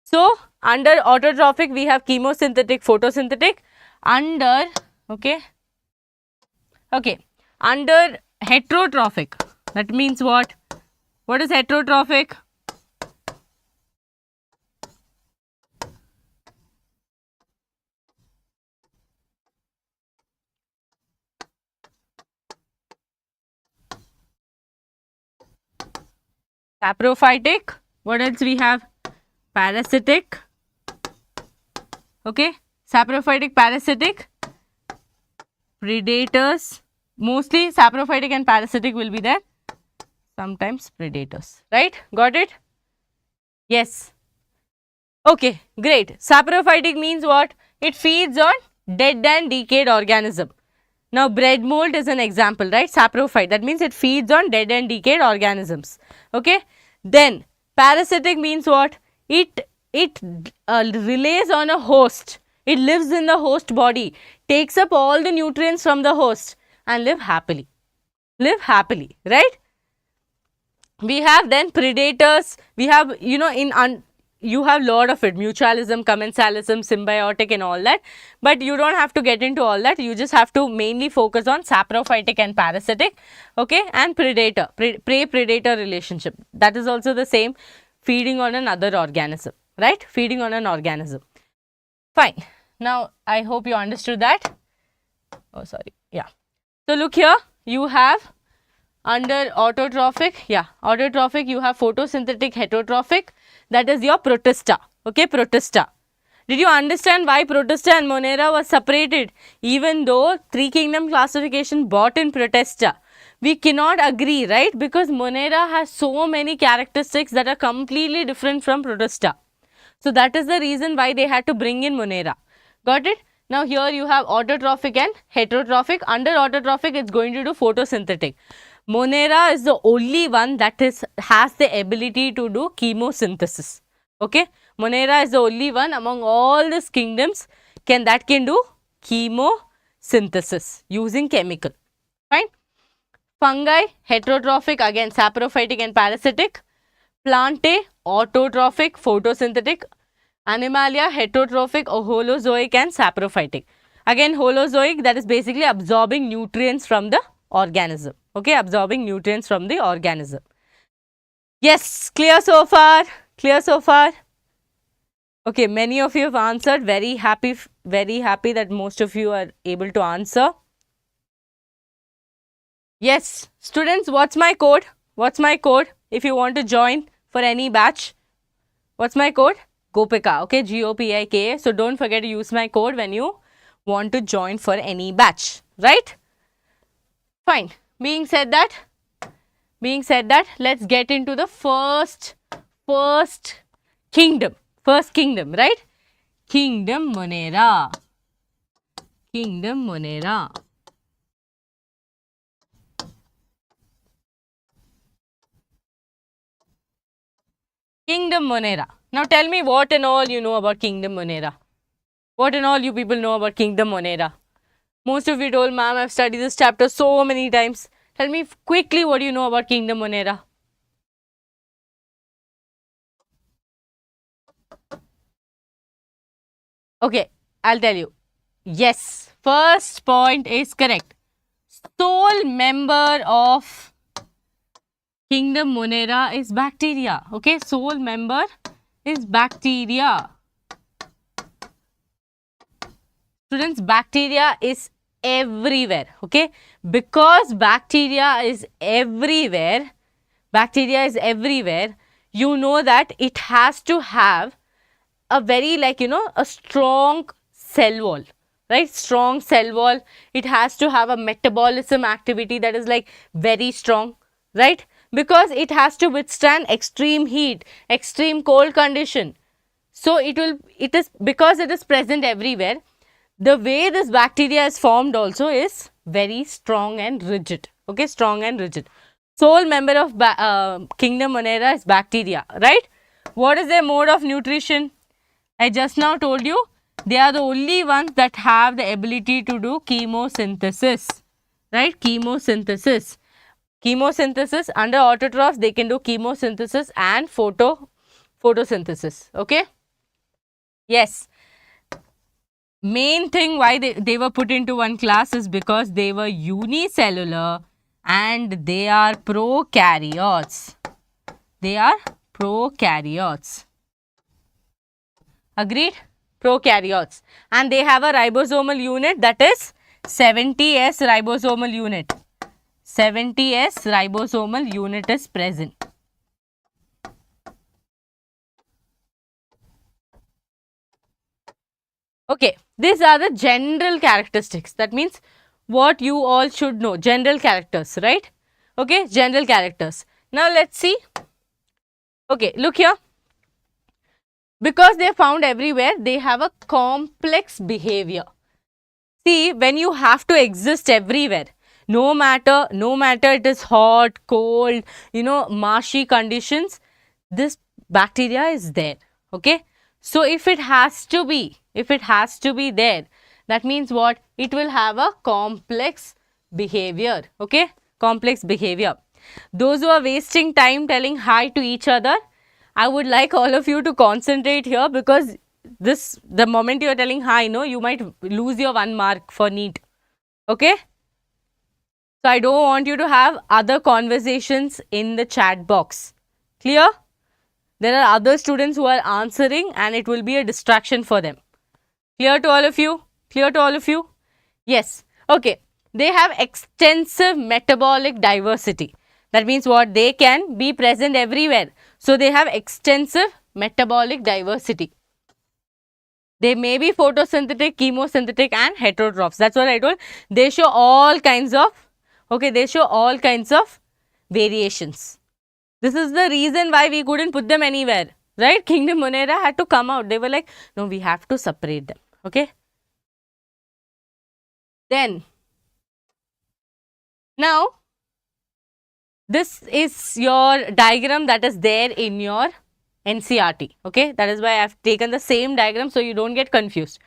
So, under autotrophic we have chemosynthetic, photosynthetic. Under, okay, under heterotrophic, that means what? What is heterotrophic? Saprophytic. What else we have? Parasitic. Okay. Saprophytic, parasitic. Predators. Mostly saprophytic and parasitic will be there. Sometimes predators. Right? Got it? Yes. Okay. Great. Saprophytic means what? It feeds on dead and decayed organism. Now, bread mold is an example, right? Saprophyte, that means it feeds on dead and decayed organisms. Okay. Then, parasitic means what? It relays on a host. It lives in the host body, takes up all the nutrients from the host and live happily. Live happily, right? We have then predators. We have, you know, you have lot of it, mutualism, commensalism, symbiotic and all that, but you don't have to get into all that. You just have to mainly focus on saprophytic and parasitic, okay, and predator, prey-predator relationship. That is also the same, feeding on another organism, right? Feeding on an organism. Fine. Now, I hope you understood that. Oh, sorry. Yeah. So, look here, you have under autotrophic, autotrophic you have photosynthetic, heterotrophic, that is your protista, okay, protista. Did you understand why protista and Monera was separated? Even though three kingdom classification brought in protista, we cannot agree, right? Because Monera has so many characteristics that are completely different from protista. So, that is the reason why they had to bring in Monera. Got it? Now, here you have autotrophic and heterotrophic. Under autotrophic, it is going to do photosynthetic. Monera is the only one that has the ability to do chemosynthesis. Okay, Monera is the only one among all these kingdoms that can do chemosynthesis using chemical. Fine. Fungi, heterotrophic, again saprophytic and parasitic. Plantae, autotrophic, photosynthetic. Animalia, heterotrophic, holozoic and saprophytic. Again holozoic, that is basically absorbing nutrients from the organism. Okay, absorbing nutrients from the organism. Yes, clear so far? Clear so far? Okay, many of you have answered. Very happy that most of you are able to answer. Yes, students, what's my code? What's my code if you want to join for any batch? What's my code? Gopika, okay, Gopika. So, don't forget to use my code when you want to join for any batch, right? Fine. Being said that, let's get into the first kingdom. First kingdom, right? Kingdom Monera. Kingdom Monera. Kingdom Monera. Now tell me what and all you know about Kingdom Monera. What and all you people know about Kingdom Monera? Most of you told, ma'am, I've studied this chapter so many times. Tell me quickly what you know about Kingdom Monera. Okay, I'll tell you. Yes, first point is correct. Sole member of Kingdom Monera is bacteria. Okay, sole member is bacteria. Students, bacteria is everywhere. Okay, because bacteria is everywhere, you know that it has to have a very, like, a strong cell wall, right? Strong cell wall. It has to have a metabolism activity that is like very strong, right? Because it has to withstand extreme heat, extreme cold condition. So it is because it is present everywhere. The way this bacteria is formed also is very strong and rigid. Okay, strong and rigid. Sole member of Kingdom Monera is bacteria, right? What is their mode of nutrition? I just now told you they are the only ones that have the ability to do chemosynthesis, right? Chemosynthesis. Chemosynthesis, under autotrophs they can do chemosynthesis and photosynthesis. Okay? Yes. Main thing why they were put into one class is because they were unicellular and they are prokaryotes. They are prokaryotes. Agreed? Prokaryotes. And they have a ribosomal unit, that is 70S ribosomal unit. 70S ribosomal unit is present. Okay, these are the general characteristics. That means what you all should know. General characters, right? Okay, general characters. Now let's see. Okay, look here. Because they are found everywhere, they have a complex behavior. See, when you have to exist everywhere, no matter it is hot, cold, marshy conditions, this bacteria is there. Okay. So if it has to be there, that means what? It will have a complex behavior. Okay. Complex behavior. Those who are wasting time telling hi to each other, I would like all of you to concentrate here, because the moment you are telling hi, you might lose your 1 mark for NEET. Okay. So I don't want you to have other conversations in the chat box. Clear? There are other students who are answering and it will be a distraction for them. Clear to all of you? Clear to all of you? Yes. Okay. They have extensive metabolic diversity. That means what? They can be present everywhere. So they have extensive metabolic diversity. They may be photosynthetic, chemosynthetic and heterotrophs. That's what I told. They show all kinds of, variations. This is the reason why we couldn't put them anywhere, right? Kingdom Monera had to come out. They were like, no, we have to separate them. Okay. Then, now, this is your diagram that is there in your NCRT. Okay. That is why I have taken the same diagram so you don't get confused.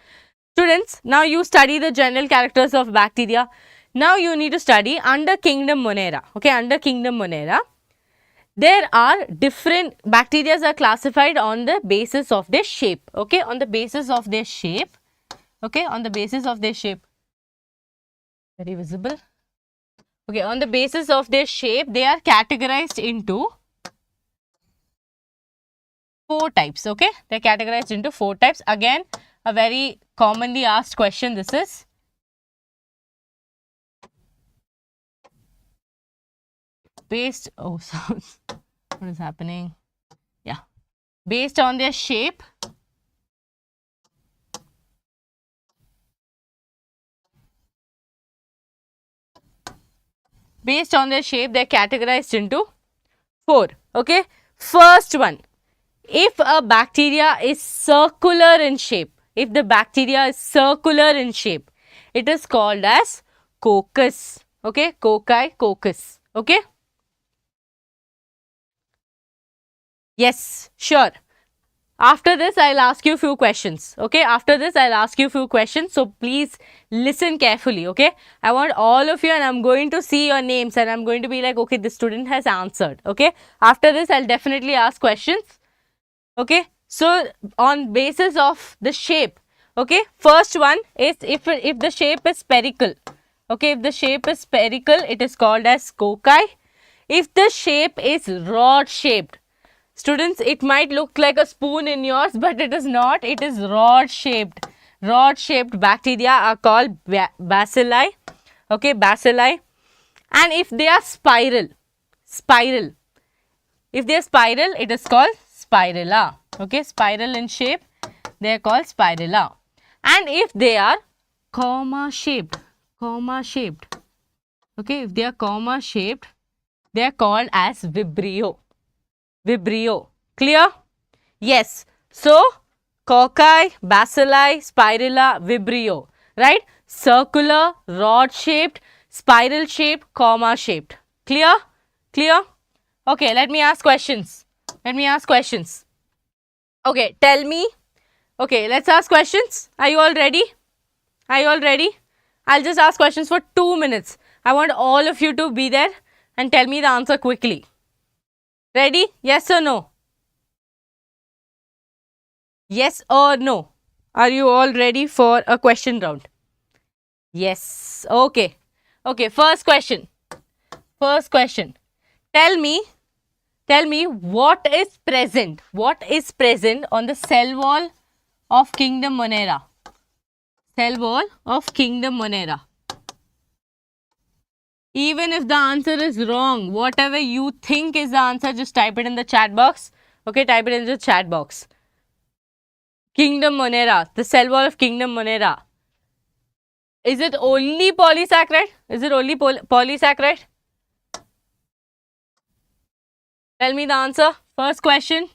Students, now you study the general characters of bacteria. Now you need to study under Kingdom Monera. Okay. Under Kingdom Monera, there are different bacteria are classified on the basis of their shape. Okay. On the basis of their shape. Okay. On the basis of their shape. Very visible. Okay. On the basis of their shape, they are categorized into 4 types. Okay. They are categorized into 4 types. Again, a very commonly asked question this is. Based, oh, so what is happening? Yeah. Based on their shape, they are categorized into 4. Okay. First one, if a bacteria is circular in shape, it is called as coccus. Okay. Cocci, coccus. Okay. Yes, sure. After this, I'll ask you a few questions. Okay, after this, I'll ask you a few questions. So please listen carefully. Okay, I want all of you, and I'm going to see your names, and I'm going to be like, okay, this student has answered. Okay, after this, I'll definitely ask questions. Okay, so on basis of the shape. Okay, first one is if the shape is spherical. Okay, if the shape is spherical, it is called as cocci. If the shape is rod shaped, students, it might look like a spoon in yours, but it is not. It is rod shaped. Rod shaped bacteria are called bacilli. Okay, bacilli. And if they are spiral, if they are spiral, it is called spirilla. Okay, spiral in shape, they are called spirilla. And if they are comma shaped, okay, if they are comma shaped, they are called as vibrio. Vibrio. Clear? Yes. So, cocci, bacilli, spirilla, vibrio. Right? Circular, rod shaped, spiral shaped, comma shaped. Clear? Clear? Okay, let me ask questions. Okay, tell me. Okay, let's ask questions. Are you all ready? I'll just ask questions for 2 minutes. I want all of you to be there and tell me the answer quickly. Ready? Yes or no? Yes or no? Are you all ready for a question round? Yes. Okay. Okay, first question. Tell me what is present on the cell wall of kingdom Monera? Cell wall of kingdom Monera. Even if the answer is wrong, whatever you think is the answer, just type it in the chat box. Okay, type it in the chat box. Kingdom Monera, the cell wall of kingdom Monera. Is it only polysaccharide? Polysaccharide? Tell me the answer. First question.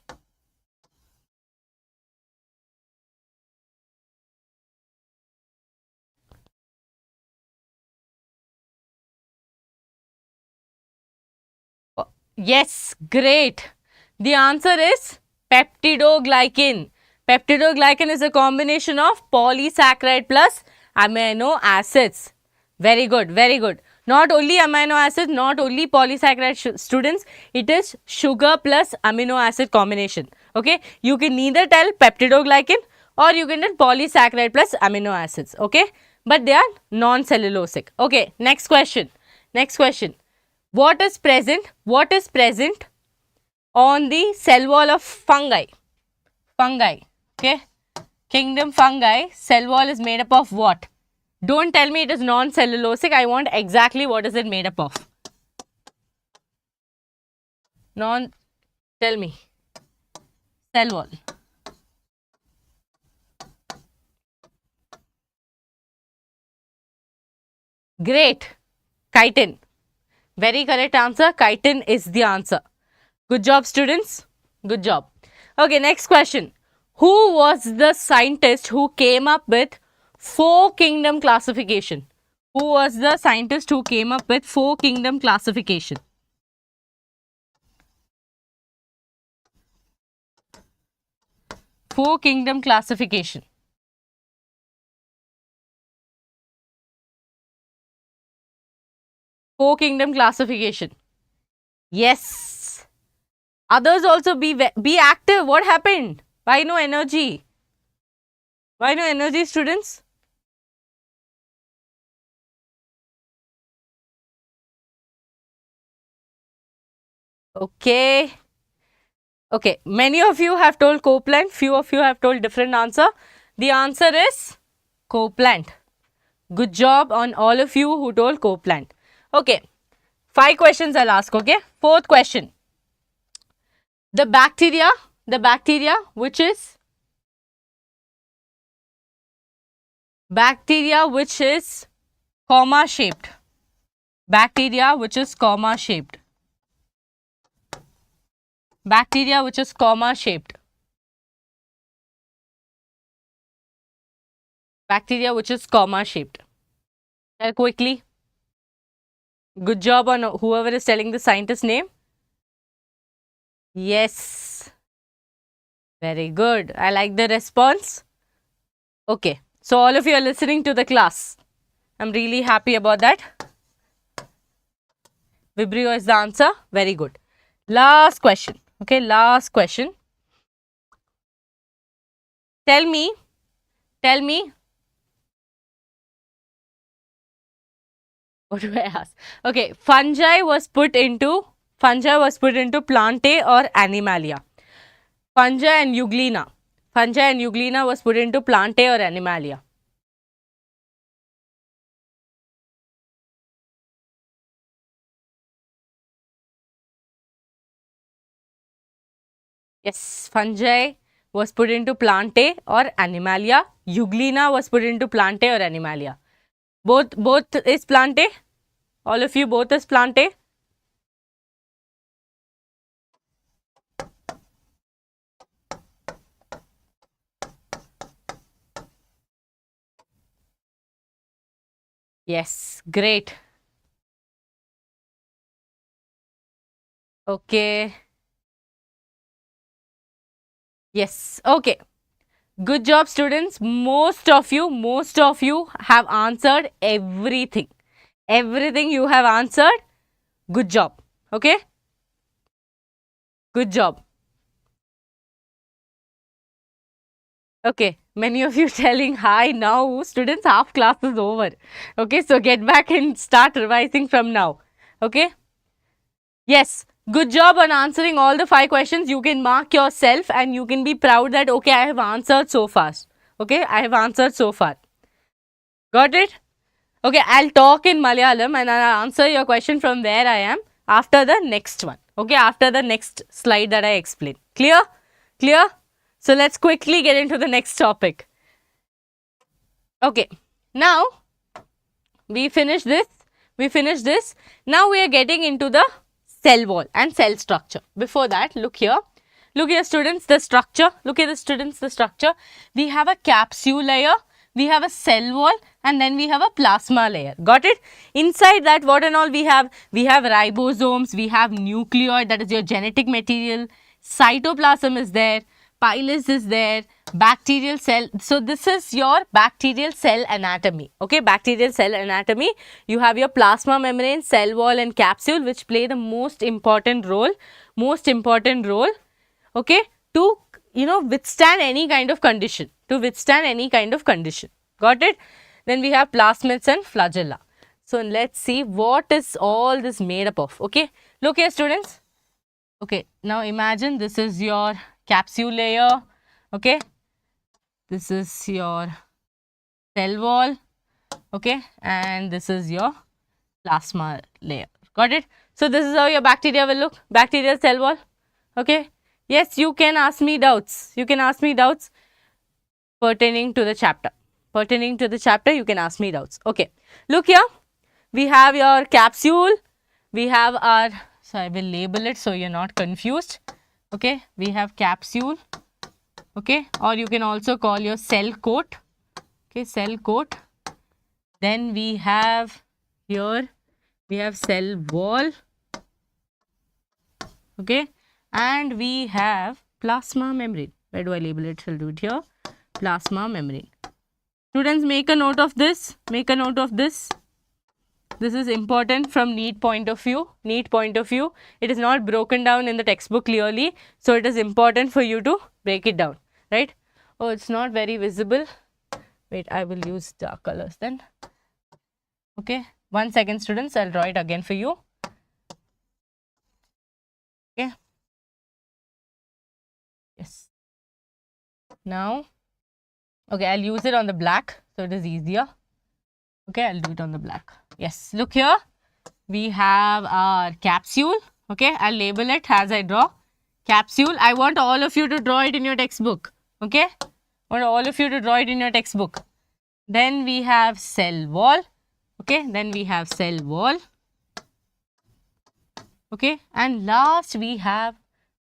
Yes, great. The answer is peptidoglycan. Peptidoglycan is a combination of polysaccharide plus amino acids. Very good, very good. Not only amino acids, not only polysaccharide students, it is sugar plus amino acid combination. Okay, you can neither tell peptidoglycan or you can tell polysaccharide plus amino acids. Okay, but they are non-cellulosic. Okay, next question. What is present on the cell wall of fungi? Okay, kingdom fungi, cell wall is made up of what? Don't tell me it is non-cellulosic. I want exactly what is it made up of. Tell me. Cell wall. Great. Chitin. Very correct answer. Chitin is the answer. Good job, students. Good job. Okay, next question. Who was the scientist who came up with four kingdom classification? Who was the scientist who came up with four kingdom classification? Four kingdom classification. Four kingdom classification. Yes. Others also be active. What happened? Why no energy? Why no energy, students? Okay. Okay. Many of you have told coplant. Few of you have told different answer. The answer is coplant. Good job on all of you who told coplant. Okay. 5 questions I'll ask. Okay. Fourth question. The bacteria which is comma shaped. Bacteria which is comma shaped. Bacteria which is comma shaped. Bacteria which is comma shaped. Tell quickly. Good job on whoever is telling the scientist name. Yes. Very good. I like the response. Okay. So all of you are listening to the class. I'm really happy about that. Vibrio is the answer. Very good. Last question. Okay, last question. Tell me, what do I ask? Okay, fungi was put into Plantae or Animalia. Fungi and Euglena. Fungi and Euglena was put into Plantae or Animalia. Yes, fungi was put into Plantae or Animalia. Euglena was put into Plantae or Animalia. Both is Plantae? All of you, both is Plantae? Yes, great. Okay. Yes, okay. Good job, students. Most of you have answered everything. Everything you have answered. Good job. Okay. Good job. Okay. Many of you telling hi now. Students, half class is over. Okay. So get back and start revising from now. Okay. Yes. Good job on answering all the 5 questions. You can mark yourself and you can be proud that, okay, I have answered so fast. Okay. I have answered so far. Got it? Okay, I'll talk in Malayalam and I'll answer your question from where I am after the next one. Okay, after the next slide that I explain. Clear? Clear? So let's quickly get into the next topic. Okay, now we finish this. Now we are getting into the cell wall and cell structure. Before that, look here. Look here, students, the structure. Look at the students, the structure. We have a capsule layer, we have a cell wall, and then we have a plasma layer. Got it? Inside that, what and all we have? We have ribosomes, we have nucleoid, that is your genetic material, cytoplasm is there, pilus is there, bacterial cell. So this is your bacterial cell anatomy. Okay, bacterial cell anatomy. You have your plasma membrane, cell wall and capsule, which play the most important role, okay, to withstand any kind of condition, got it? Then we have plasmids and flagella. So let's see what is all this made up of. Okay, look here, students. Okay, now imagine this is your capsule layer. Okay, this is your cell wall. Okay, and this is your plasma layer. Got it? So this is how your bacteria will look, bacterial cell wall. Okay, yes, you can ask me doubts, pertaining to the chapter, you can ask me doubts. Okay, look here, we have your capsule, we have our, so I will label it so you're not confused. Okay, we have capsule, okay, or you can also call your cell coat. Okay, cell coat. Then we have here, we have cell wall. Okay, and we have plasma membrane. Where do I label it? I'll do it here. Plasma membrane. Students, make a note of this. This is important from NEET point of view. It is not broken down in the textbook clearly. So it is important for you to break it down. Right? Oh, it's not very visible. Wait, I will use dark colors then. Okay. 1 second, students. I'll draw it again for you. Okay. Yes. Now, okay, I'll use it on the black so it is easier. Okay, I'll do it on the black. Yes, look here. We have our capsule. Okay, I'll label it as I draw. Capsule. I want all of you to draw it in your textbook. Okay, I want all of you to draw it in your textbook. Then we have cell wall. Okay, then we have cell wall. Okay, and last we have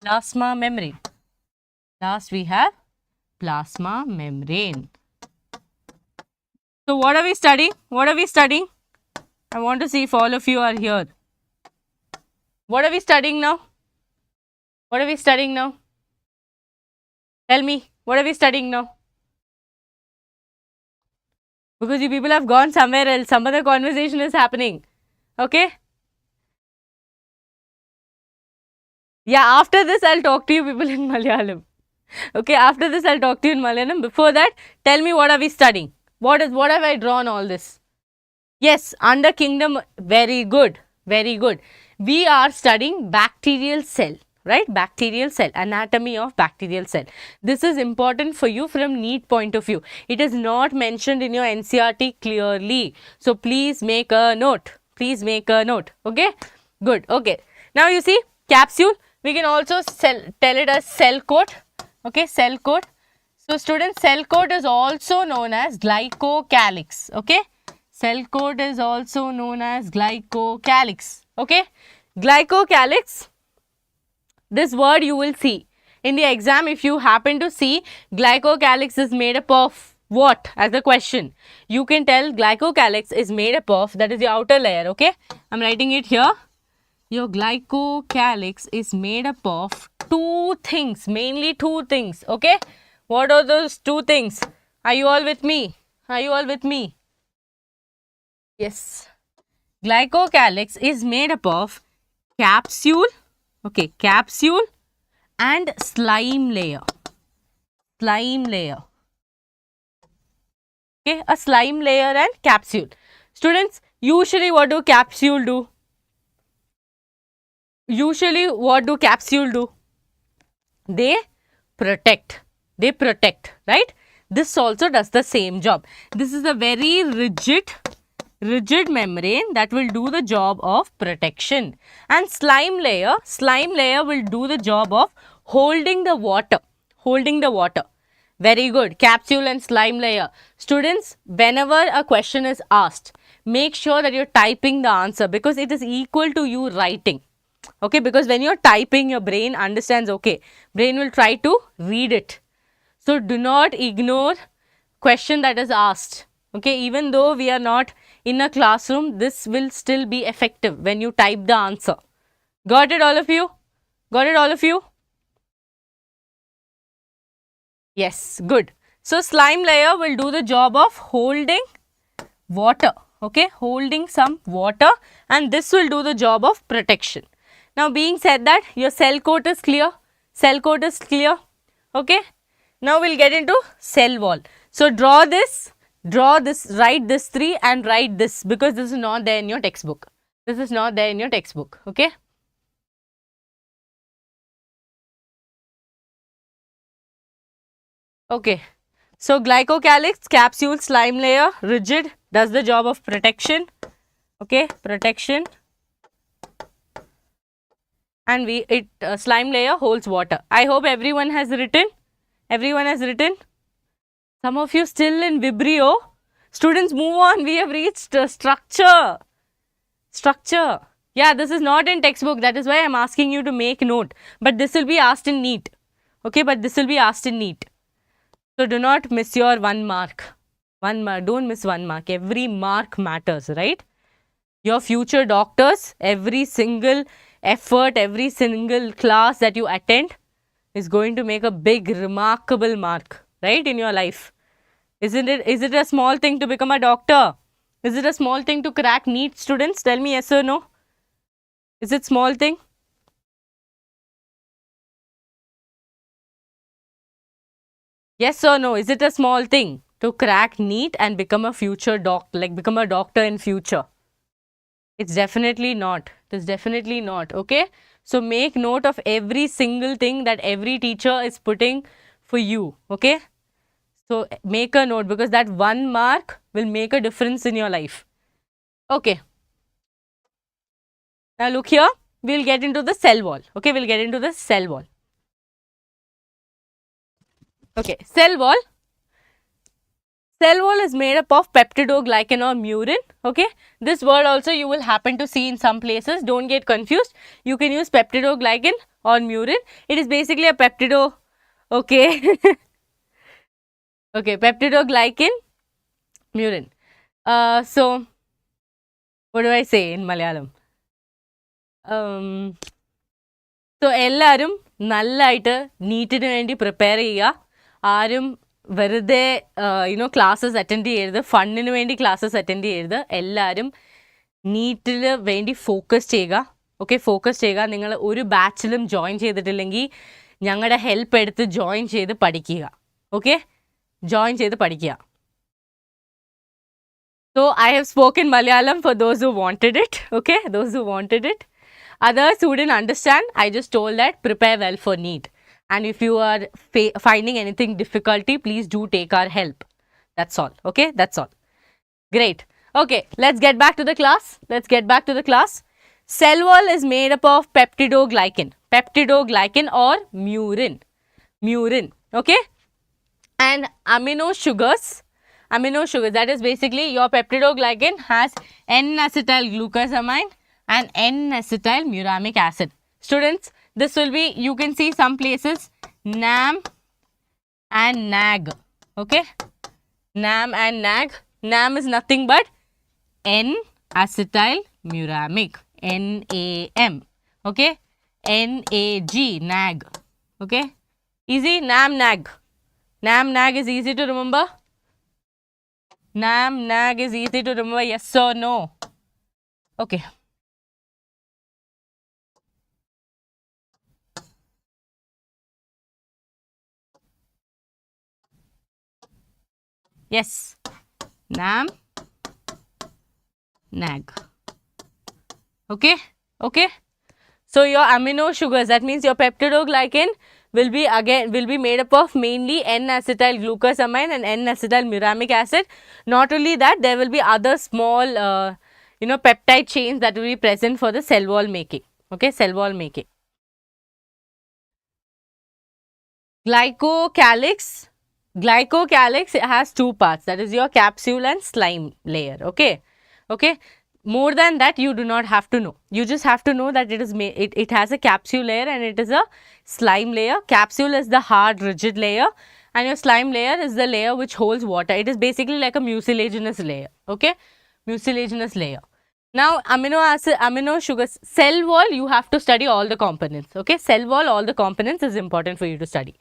plasma membrane. Plasma membrane. So what are we studying? I want to see if all of you are here. What are we studying now? Tell me, what are we studying now? Because you people have gone somewhere else. Some other conversation is happening. Okay? Yeah, after this, I'll talk to you people in Malayalam. Okay, after this, I'll talk to you in Malayalam. Before that, tell me, what are we studying? What have I drawn all this? Yes, under kingdom, very good, very good. We are studying bacterial cell, right? Bacterial cell, anatomy of bacterial cell. This is important for you from NEET point of view. It is not mentioned in your NCRT clearly. So, please make a note. Please make a note. Okay, good. Okay. Now, you see, capsule, we can also tell it as cell coat. Okay, cell coat. So, students, cell coat is also known as glycocalyx. Okay. Cell coat is also known as glycocalyx. Okay. Glycocalyx, this word you will see in the exam. If you happen to see glycocalyx is made up of what as a question, you can tell glycocalyx is made up of, that is the outer layer. Okay. I am writing it here. Your glycocalyx is made up of two things, mainly two things. Okay. What are those two things? Are you all with me? Are you all with me? Yes. Glycocalyx is made up of capsule, okay, capsule and slime layer. Slime layer. Okay, a slime layer and capsule. Students, usually what do capsule do? Usually what do capsule do? They protect. They protect, right? This also does the same job. This is a very rigid membrane that will do the job of protection, and slime layer will do the job of holding the water. Very good. Capsule and slime layer. Students, whenever a question is asked, make sure that you're typing the answer, because it is equal to you writing. Okay, because when you're typing, your brain understands. Okay, brain will try to read it. So do not ignore question that is asked. Okay, even though we are not in a classroom, this will still be effective when you type the answer. Got it, all of you? Got it, all of you? Yes, good. So, slime layer will do the job of holding water. Okay, holding some water, and this will do the job of protection. Now, being said that, your cell coat is clear. Cell coat is clear. Okay. Now, we will get into cell wall. So, draw this, write this 3 and write this, because this is not there in your textbook. This is not there in your textbook. Okay. Okay. So, glycocalyx, capsule, slime layer, rigid, does the job of protection. Okay, protection. And slime layer holds water. I hope everyone has written. Everyone has written. Some of you still in Vibrio. Students, move on. We have reached structure. Structure. Yeah, this is not in textbook. That is why I am asking you to make note. But this will be asked in NEET. Okay, but this will be asked in NEET. So, do not miss your 1 mark. 1 mark. Don't miss 1 mark. Every mark matters, right? Your future doctors, every single effort, every single class that you attend is going to make a big, remarkable mark, right, in your life. Isn't it? Is it a small thing to become a doctor? Is it a small thing to crack NEET, students? Tell me yes or no. Is it small thing? Yes or no? Is it a small thing to crack NEET and become a future doctor, like become a doctor in future? It's definitely not. It is definitely not. Okay. So, make note of every single thing that every teacher is putting for you. Okay. So, make a note, because that 1 mark will make a difference in your life. Okay. Now, look here. We will get into the cell wall. Okay. We will get into the cell wall. Okay. Cell wall. Cell wall is made up of peptidoglycan or murin. Okay. This word also you will happen to see in some places. Don't get confused. You can use peptidoglycan or murin. It is basically a peptido. Okay. Okay. Peptidoglycan, murin. So, what do I say in Malayalam? So, ellarum നല്ലതായിട്ട് നീറ്റിന് വേണ്ടി prepare ചെയ്യുക. ആരും വെറുതെ classes attend ചെയ്യരുത്, ഫണ്ണിന് വേണ്ടി classes attend ചെയ്യരുത്. എല്ലാവരും നീറ്റിൽ വേണ്ടി ഫോക്കസ് ചെയ്യുക. ഓക്കെ, ഫോക്കസ് ചെയ്യുക. നിങ്ങൾ ഒരു ബാച്ചിലും ജോയിൻ ചെയ്തിട്ടില്ലെങ്കിൽ ഞങ്ങളുടെ ഹെൽപ്പ് എടുത്ത് ജോയിൻ ചെയ്ത് പഠിക്കുക. ഓക്കെ, ജോയിൻ ചെയ്ത് പഠിക്കുക. So I have spoken Malayalam for those who wanted it. Okay, those who wanted it. Others who didn't understand, I just told that prepare well for NEET. And if you are finding anything difficulty, please do take our help. That's all. Okay, that's all. Great. Okay, let's get back to the class. Let's get back to the class. Cell wall is made up of peptidoglycan or murin. Okay, and amino sugars, that is basically your peptidoglycan has N-acetylglucosamine and N-acetylmuramic acid. Students, this will be, you can see some places NAM and NAG. Okay, NAM and NAG. NAM is nothing but N-acetylmuramic, NAM. Okay, NAG, NAG. Okay, easy. NAM, NAG. NAM, NAG is easy to remember. NAM, NAG is easy to remember, yes or no? Okay. Yes, NAM, NAG. Okay, okay. So your amino sugars, that means your peptidoglycan will be made up of mainly N-acetylglucosamine and N-acetylmuramic acid. Not only that, there will be other small peptide chains that will be present for the cell wall making. Okay, cell wall making. Glycocalyx has two parts, that is your capsule and slime layer. Okay, okay. More than that, you do not have to know. You just have to know that it has a capsule layer and it is a slime layer. Capsule is the hard, rigid layer, and your slime layer is the layer which holds water. It is basically like a mucilaginous layer. Okay, mucilaginous layer. Now, amino sugars, cell wall, you have to study all the components. Okay, cell wall, all the components is important for you to study.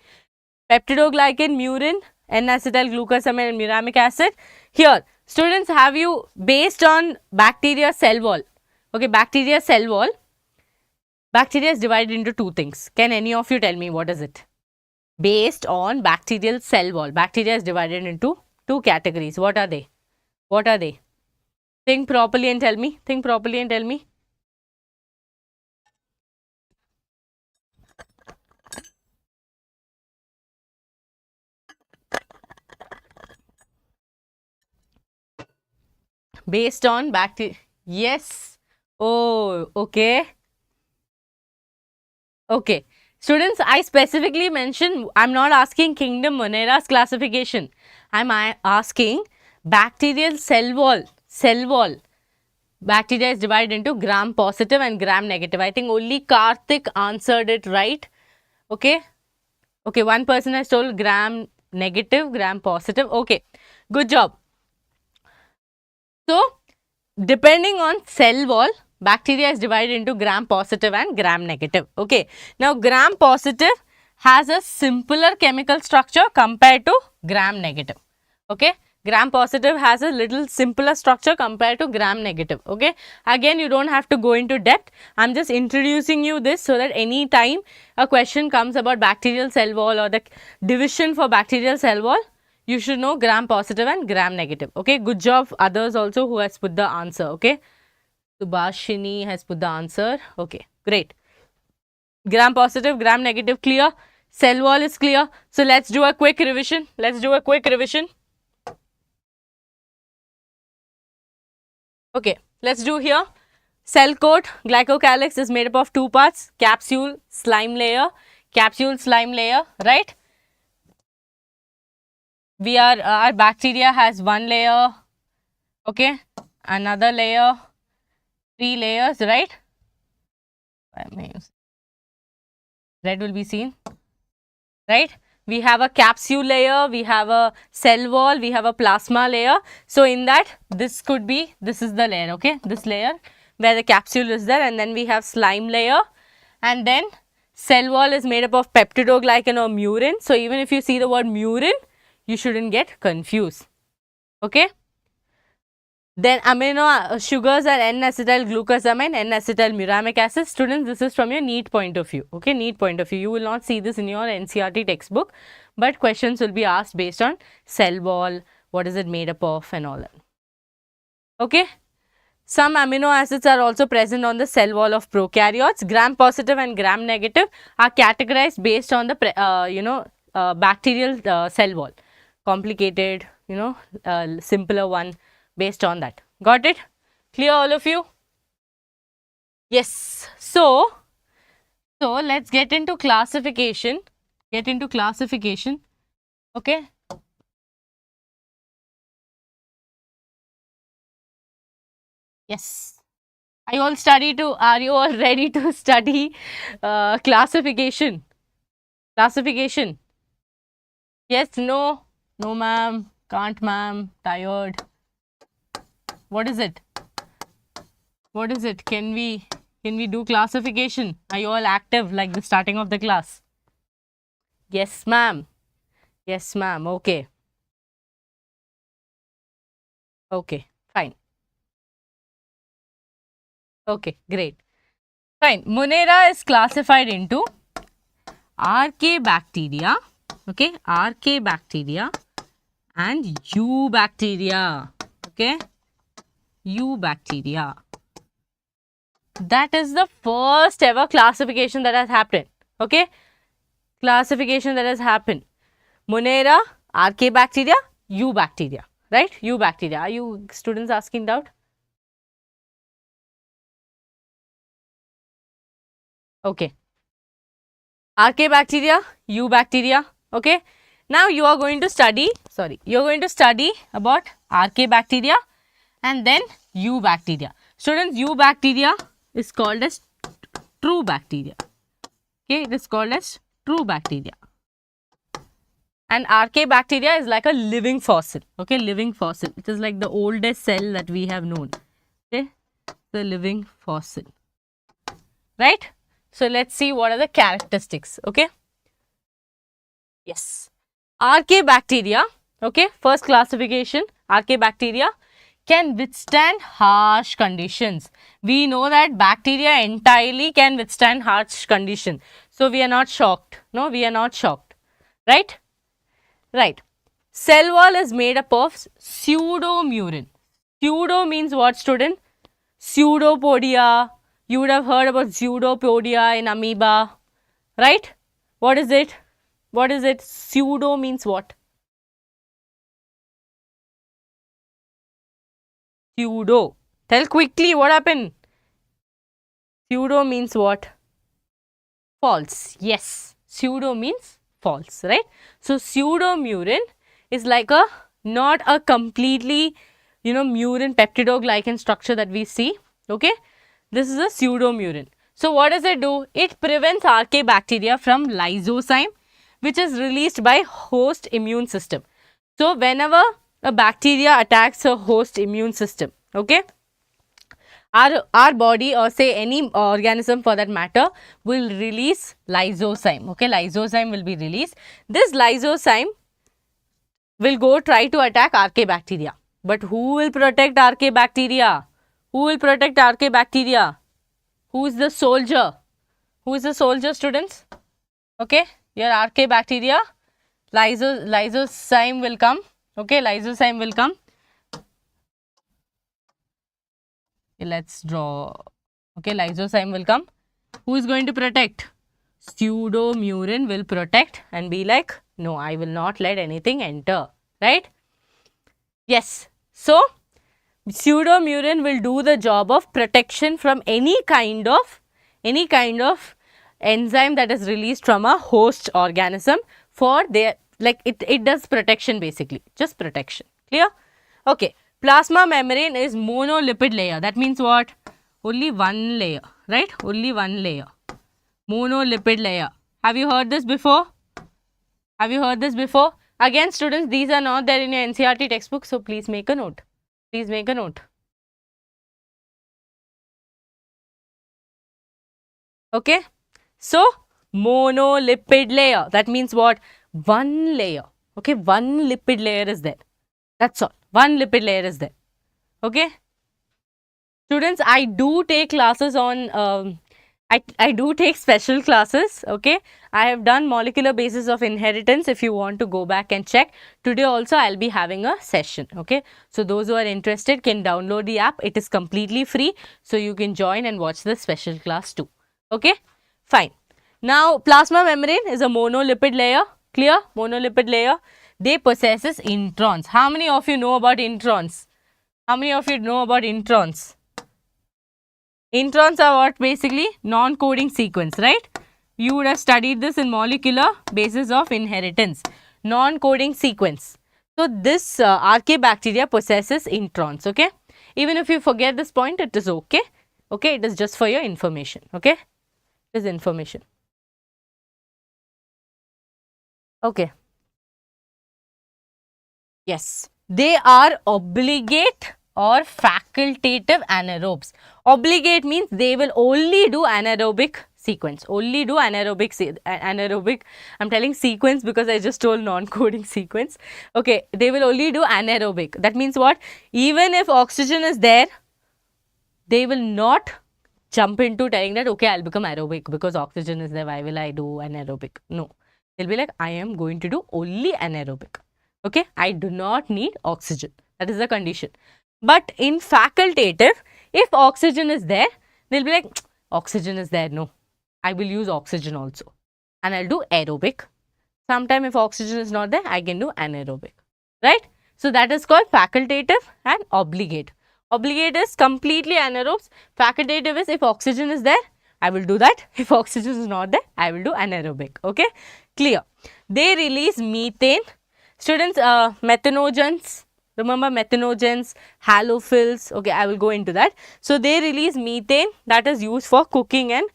Peptidoglycan, murin, N-acetylglucosamine and muramic acid. Here, students, have you, based on bacteria cell wall, okay, bacteria cell wall, bacteria is divided into two things. Can any of you tell me what is it? Based on bacterial cell wall, bacteria is divided into two categories. What are they? What are they? Think properly and tell me. Think properly and tell me. Based on bacteria. Yes. Oh, okay. Okay. Students, I specifically mentioned, I'm not asking kingdom Monera's classification. I'm asking bacterial cell wall. Cell wall. Bacteria is divided into gram positive and gram negative. I think only Karthik answered it right. Okay. Okay, one person has told gram negative, gram positive. Okay, good job. So, depending on cell wall, bacteria is divided into gram positive and gram negative. Okay. Now, gram positive has a simpler chemical structure compared to gram negative. Okay. Gram positive has a little simpler structure compared to gram negative. Okay. Again, you don't have to go into depth. I'm just introducing you this so that any time a question comes about bacterial cell wall or the division for bacterial cell wall, you should know gram positive and gram negative. Okay. Good job others also who has put the answer. Okay. Subhashini has put the answer. Okay. Great. Gram positive, gram negative clear. Cell wall is clear. So, let's do a quick revision. Let's do a quick revision. Okay. Let's do here. Cell coat, glycocalyx is made up of two parts, capsule, slime layer, right? Our bacteria has one layer, okay, another layer, 3 layers, right? Red will be seen, right? We have a capsule layer, we have a cell wall, we have a plasma layer. So, in that, this is the layer, okay, this layer where the capsule is there, and then we have slime layer, and then Cell wall is made up of peptidoglycan or murin. So even if you see the word murin, you shouldn't get confused. Okay. Then amino sugars are N-acetyl glucosamine, N-acetyl muramic acid. Students, this is from your NEET point of view. Okay, NEET point of view. You will not see this in your NCRT textbook, but questions will be asked based on cell wall, what is it made up of and all that. Okay. Some amino acids are also present on the cell wall of prokaryotes. Gram positive and gram negative are categorized based on the bacterial cell wall. Complicated, simpler one based on that. Got it? Clear all of you? Yes. So let's get into classification. Okay. Yes. Are you all ready to study classification? Classification. Yes, no, no ma'am, can't ma'am, tired. What is it? What is it? Can we do classification? Are you all active like the starting of the class? Yes, ma'am. Yes, ma'am. Okay. Okay, fine. Okay, great. Fine. Monera is classified into Archaebacteria, okay, Archaebacteria and Eubacteria, okay, Eubacteria. That is the first ever classification that has happened, okay, classification that has happened. Monera, Archaebacteria, Eubacteria, right, Eubacteria. Are you students asking doubt? Okay. Archaebacteria, Eubacteria, okay. Now you are going to study, about Archaebacteria and then Eubacteria. Students, Eubacteria is called as true bacteria, okay, it is called as true bacteria. And Archaebacteria is like a living fossil, okay, living fossil. It is like the oldest cell that we have known, okay, the living fossil, right. So let's see what are the characteristics, okay. Yes, Archaebacteria, okay, first classification, Archaebacteria can withstand harsh conditions. We know that bacteria entirely can withstand harsh conditions. So we are not shocked, no, we are not shocked, right. Right. Cell wall is made up of pseudomurin. Pseudo means what, student? Pseudopodia. You would have heard about pseudopodia in amoeba, right? What is it? What is it? Pseudo means what? Pseudo. Tell quickly what happened. Pseudo means what? False. Yes. Pseudo means false, right? So pseudomurin is like a not a completely murin peptidoglycan structure that we see, okay. This is a pseudomurin. So what does it do? It prevents Archaebacteria from lysozyme, which is released by host immune system. So whenever a bacteria attacks a host immune system, okay, our body or say any organism for that matter will release lysozyme, okay, lysozyme will be released. This lysozyme will go try to attack Archaebacteria. But who will protect Archaebacteria? Who will protect Archaebacteria? Who is the soldier? Who is the soldier, students? Okay, your Archaebacteria, lysozyme will come, okay, lysozyme will come. Let's draw, okay, lysozyme will come. Who is going to protect? Pseudomurin will protect and be like, no, I will not let anything enter, right? Yes. So, pseudomurin will do the job of protection from any kind of enzyme that is released from a host organism for their, like it does protection basically, just protection. Clear? Okay. Plasma membrane is monolipid layer. That means what? Only one layer, right? Only one layer. Monolipid layer. Have you heard this before? Have you heard this before? Again, students, these are not there in your NCRT textbook, so please make a note. Please make a note. Okay. So, monolipid layer. That means what? One layer. Okay, one lipid layer is there. That's all. One lipid layer is there. Okay. Students, I do take classes on, I do take special classes. Okay. I have done molecular basis of inheritance. If you want to go back and check. Today also I'll be having a session. Okay. So those who are interested can download the app. It is completely free. So you can join and watch the special class too. Okay. Fine. Now, plasma membrane is a monolipid layer. Clear? Monolipid layer. They possesses introns. How many of you know about introns? How many of you know about introns? Introns are what? Basically non-coding sequence, right? You would have studied this in molecular basis of inheritance. Non-coding sequence. So, this archaebacteria possesses introns, okay? Even if you forget this point, it is okay. Okay, it is just for your information, okay? It is information. Okay. Yes, they are obligate or facultative anaerobes. Obligate means they will only do anaerobic sequence, only do anaerobic, I'm telling sequence because I just told non-coding sequence. Okay, they will only do anaerobic. That means what? Even if oxygen is there, they will not jump into telling that, okay, I'll become aerobic because oxygen is there, why will I do anaerobic? No, they'll be like, I am going to do only anaerobic. Okay, I do not need oxygen. That is the condition. But in facultative, if oxygen is there, they'll be like, oxygen is there. No, I will use oxygen also. And I'll do aerobic. Sometime if oxygen is not there, I can do anaerobic. Right? So that is called facultative and obligate. Obligate is completely anaerobes. Facultative is if oxygen is there, I will do that. If oxygen is not there, I will do anaerobic. Okay? Clear. They release methane. Students, methanogens. Remember methanogens, halophils. Okay, I will go into that. So, they release methane that is used for cooking and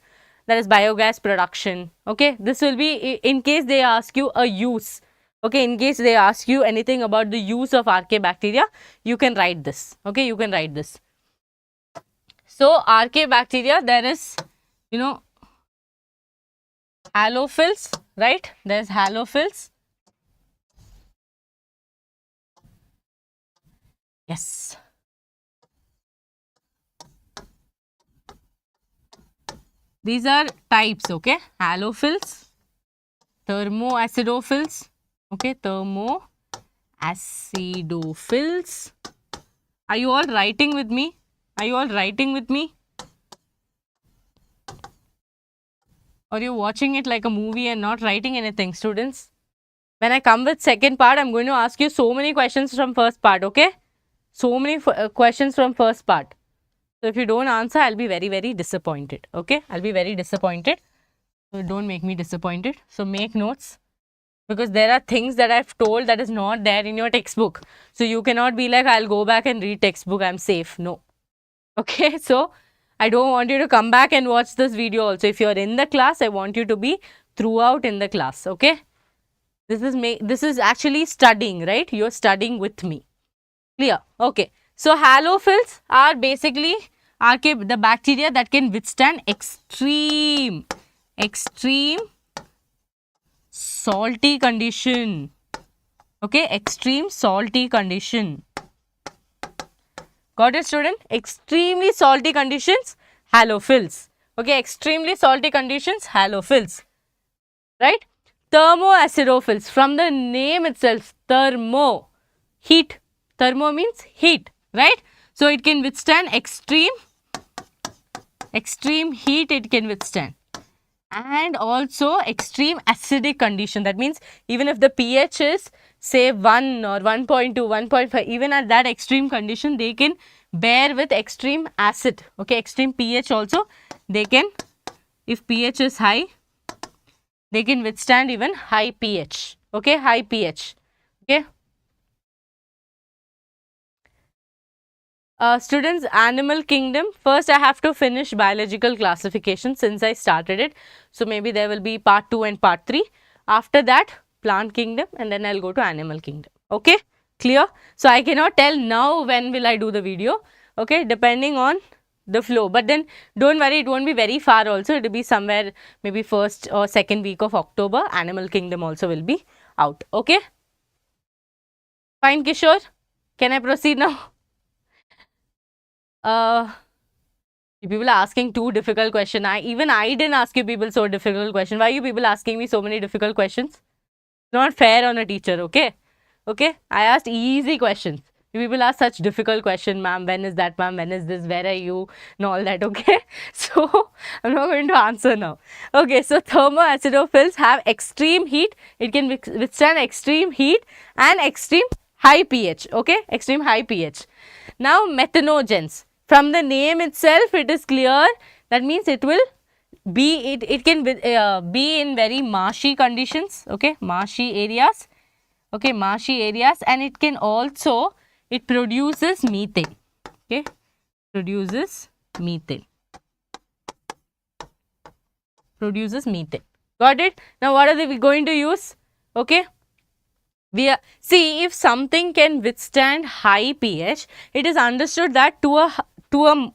that is biogas production. Okay, this will be in case they ask you a use. Okay, in case they ask you anything about the use of archaebacteria, you can write this. Okay, you can write this. So, archaebacteria, there is, you know, halophils, right? There is halophils. Yes. These are types, okay? Halophils, thermoacidophils, okay? Thermoacidophils. Are you all writing with me? Are you all writing with me? Or you watching it like a movie and not writing anything, students? When I come with second part, I'm going to ask you so many questions from first part, okay? So many questions from first part. So, if you don't answer, I'll be very, very disappointed. Okay? I'll be very disappointed. So, don't make me disappointed. So, make notes because there are things that I've told that is not there in your textbook. So, you cannot be like, I'll go back and read textbook. I'm safe. No. Okay? So, I don't want you to come back and watch this video also. If you're in the class, I want you to be throughout in the class. Okay? This is actually studying, right? You're studying with me. Clear? Okay. So, halophils are basically the bacteria that can withstand extreme salty condition. Okay, extreme salty condition. Got it, student? Extremely salty conditions, halophils. Okay, extremely salty conditions, halophils. Right? Thermoacidophils. From the name itself, thermo, heat. Thermo means heat, right? So, it can withstand extreme heat it can withstand and also extreme acidic condition. That means, even if the pH is say 1 or 1.2, 1.5, even at that extreme condition, they can bear with extreme acid. Okay, extreme pH also, they can, if pH is high, they can withstand even high pH. Okay, high pH. Okay. Students, animal kingdom, first I have to finish biological classification since I started it. So, maybe there will be part 2 and part 3. After that, plant kingdom and then I will go to animal kingdom. Okay, clear? So, I cannot tell now when will I do the video. Okay, depending on the flow. But then don't worry, it won't be very far also. It will be somewhere maybe first or second week of October. Animal Kingdom also will be out. Okay. Fine, Kishore. Can I proceed now? You people are asking too difficult question. Even I didn't ask you people so difficult question. Why are you people asking me so many difficult questions? Not fair on a teacher, okay? Okay? I asked easy questions. You people ask such difficult question, ma'am. When is that, ma'am? When is this? Where are you? And all that, okay? So, I'm not going to answer now. Okay, so thermoacidophils have extreme heat. It can withstand extreme heat and extreme high pH, okay? Extreme high pH. Now, methanogens. From the name itself, it is clear. That means it will be, it can be in very marshy conditions, okay? Marshy areas, okay? Marshy areas, and it can also, it produces methane, okay? Produces methane. Produces methane. Got it? Now, what are we going to use? Okay? See, if something can withstand high pH, it is understood that to a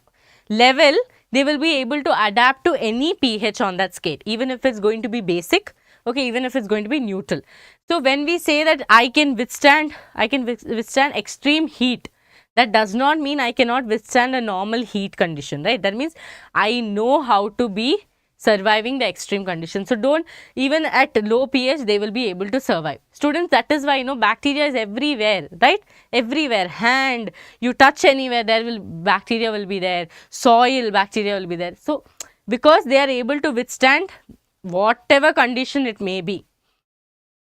level, they will be able to adapt to any pH on that scale, even if it's going to be basic, okay, even if it's going to be neutral. So, when we say that I can withstand extreme heat, that does not mean I cannot withstand a normal heat condition, right? That means I know how to be surviving the extreme conditions. So, don't, even at low pH, they will be able to survive. Students, that is why, bacteria is everywhere, right? Everywhere. Hand, you touch anywhere, bacteria will be there. Soil, bacteria will be there. So, because they are able to withstand whatever condition it may be,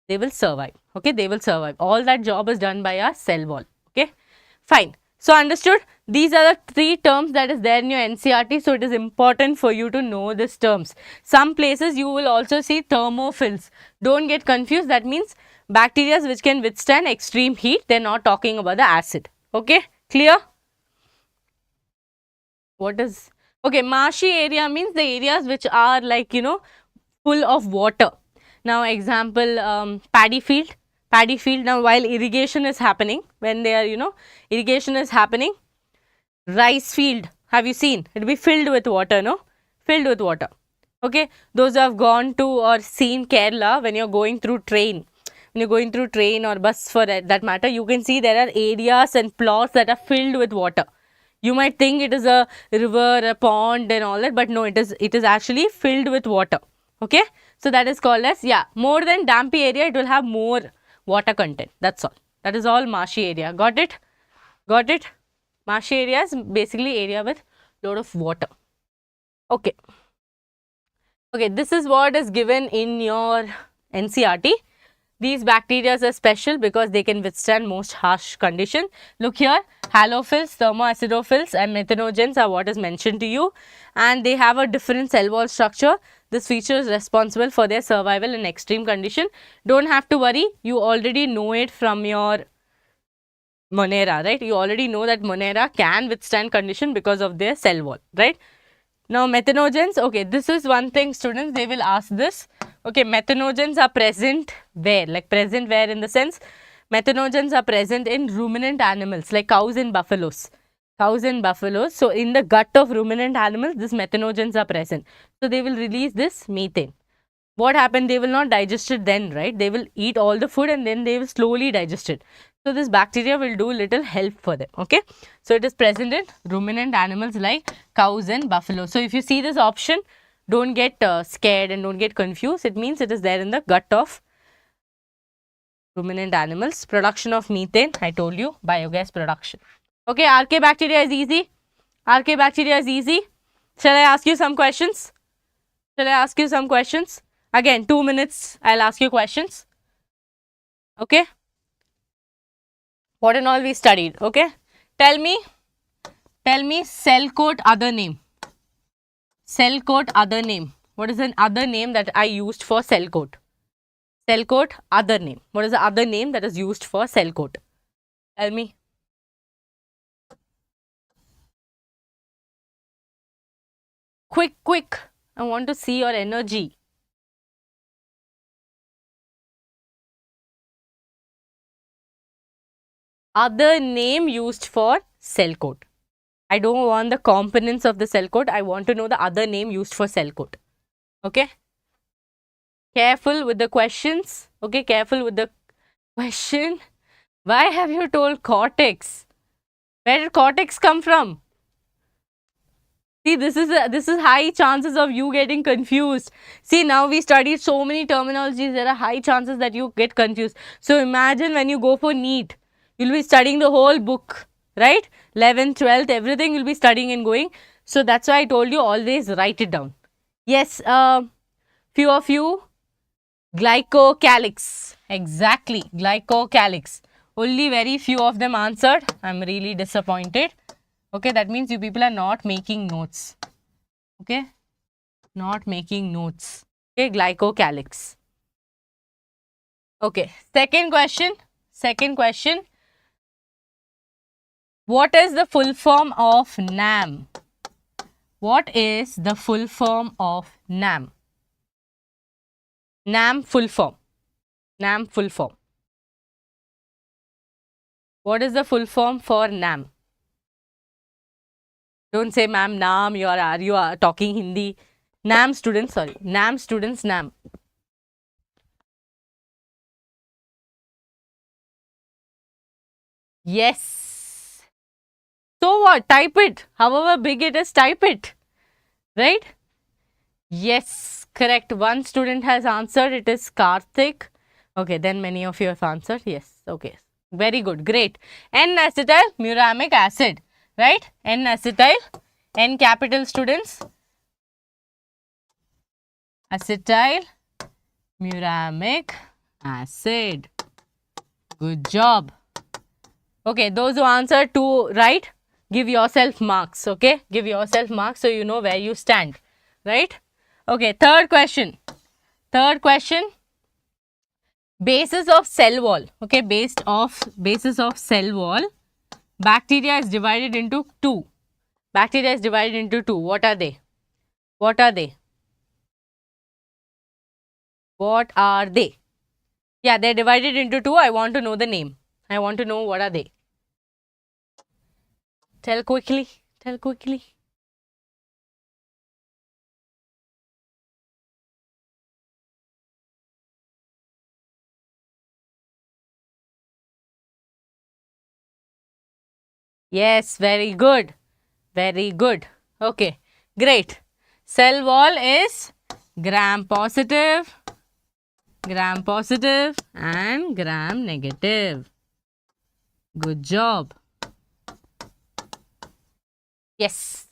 they will survive, okay? They will survive. All that job is done by our cell wall, okay? Fine. So, understood? These are the three terms that is there in your NCRT. So, it is important for you to know these terms. Some places you will also see thermophils. Don't get confused. That means bacteria which can withstand extreme heat. They are not talking about the acid. Okay? Clear? What is? Okay, marshy area means the areas which are like, full of water. Now, example, paddy field. Paddy field, now while irrigation is happening, when they are, irrigation is happening, rice field, have you seen? It will be filled with water, no? Filled with water. Okay, those who have gone to or seen Kerala, when you're going through train, or bus for that matter, you can see there are areas and plots that are filled with water. You might think it is a river, a pond and all that, but no, it is actually filled with water. Okay, so that is called as, more than dampy area, it will have more water content. That's all. That is all marshy area. Got it? Got it? Marshy area is basically area with lot of water. Okay. Okay, this is what is given in your NCRT. These bacteria are special because they can withstand most harsh conditions. Look here, halophils, thermoacidophils and methanogens are what is mentioned to you, and they have a different cell wall structure. This feature is responsible for their survival in extreme condition. Don't have to worry, you already know it from your Monera, right? You already know that Monera can withstand condition because of their cell wall, right? Now, methanogens, okay, this is one thing students, they will ask this. Okay, methanogens are present where? Like present where in the sense, methanogens are present in ruminant animals like cows and buffaloes. Cows and buffaloes. So, in the gut of ruminant animals, these methanogens are present. So, they will release this methane. What happened? They will not digest it then, right? They will eat all the food and then they will slowly digest it. So, this bacteria will do little help for them, okay. So, it is present in ruminant animals like cows and buffalo. So, if you see this option, don't get scared and don't get confused. It means it is there in the gut of ruminant animals. Production of methane, I told you, biogas production. Okay, Archaebacteria is easy. Archaebacteria is easy. Shall I ask you some questions? Shall I ask you some questions? Again, 2 minutes, I'll ask you questions. Okay. What and all we studied, okay? Tell me cell coat other name. Cell coat other name. What is an other name that I used for cell coat? Cell coat other name. What is the other name that is used for cell coat? Tell me. Quick, quick. I want to see your energy. Other name used for cell coat. I don't want the components of the cell coat. I want to know the other name used for cell coat. Okay. Careful with the questions. Okay. Careful with the question. Why have you told cortex? Where did cortex come from? See, this is high chances of you getting confused. See, now we studied so many terminologies. There are high chances that you get confused. So imagine when you go for NEET, you'll be studying the whole book, right? 11th, 12th, everything you'll be studying and going. So that's why I told you always write it down. Yes, few of you, glycocalyx. Exactly, glycocalyx. Only very few of them answered. I'm really disappointed. Okay, that means you people are not making notes. Okay, not making notes. Okay, glycocalyx. Okay, second question. Second question. What is the full form of NAM? What is the full form of NAM? NAM full form. NAM full form. What is the full form for NAM? Don't say ma'am, NAM, you are talking Hindi. NAM students, sorry. NAM students, NAM. Yes. So what? Type it. However big it is, type it. Right? Yes, correct. One student has answered. It is Karthik. Okay, then many of you have answered. Yes, okay. Very good. Great. N-acetyl muramic acid. Right? N-acetyl. N capital students. Acetyl muramic acid. Good job. Okay, those who answered 2 right, give yourself marks. Okay, give yourself marks so you know where you stand. Right? Okay, third question. Third question. Basis of cell wall. Okay, basis of cell wall. Bacteria is divided into 2. Bacteria is divided into 2. What are they? What are they? What are they? Yeah, they're divided into 2. I want to know the name. I want to know what are they. Tell quickly. Tell quickly. Yes, very good. Very good. Okay, great. Cell wall is gram positive and gram negative. Good job. Yes.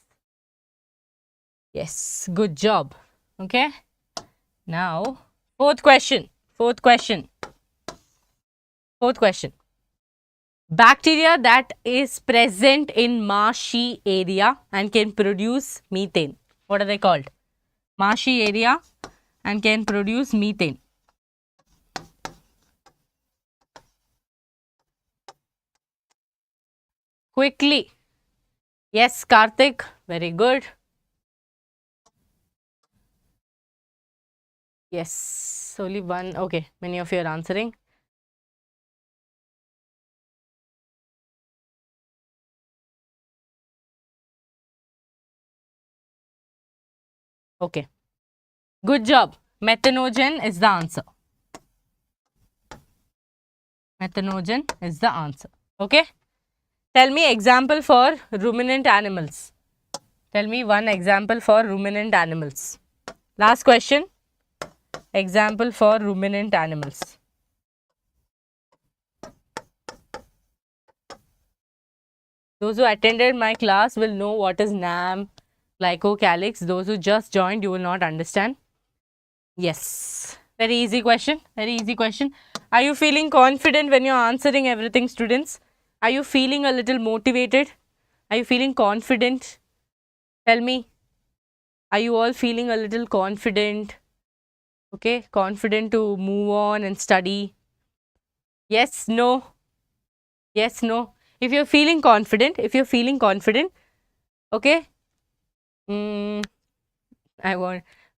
Yes, good job. Okay. Now, fourth question. Fourth question. Fourth question. Bacteria that is present in marshy area and can produce methane. What are they called? Marshy area and can produce methane. Quickly. Yes, Karthik. Very good. Yes, only one. Okay, many of you are answering. Okay. Good job. Methanogen is the answer. Methanogen is the answer. Okay. Tell me example for ruminant animals. Tell me one example for ruminant animals. Last question. Example for ruminant animals. Those who attended my class will know what is NAM, glycocalyx. Those who just joined, you will not understand. Yes. Very easy question. Very easy question. Are you feeling confident when you're answering everything, students? Are you feeling a little motivated? Are you feeling confident? Tell me. Are you all feeling a little confident? Okay, confident to move on and study? Yes, no. Yes, no. If you're feeling confident, okay.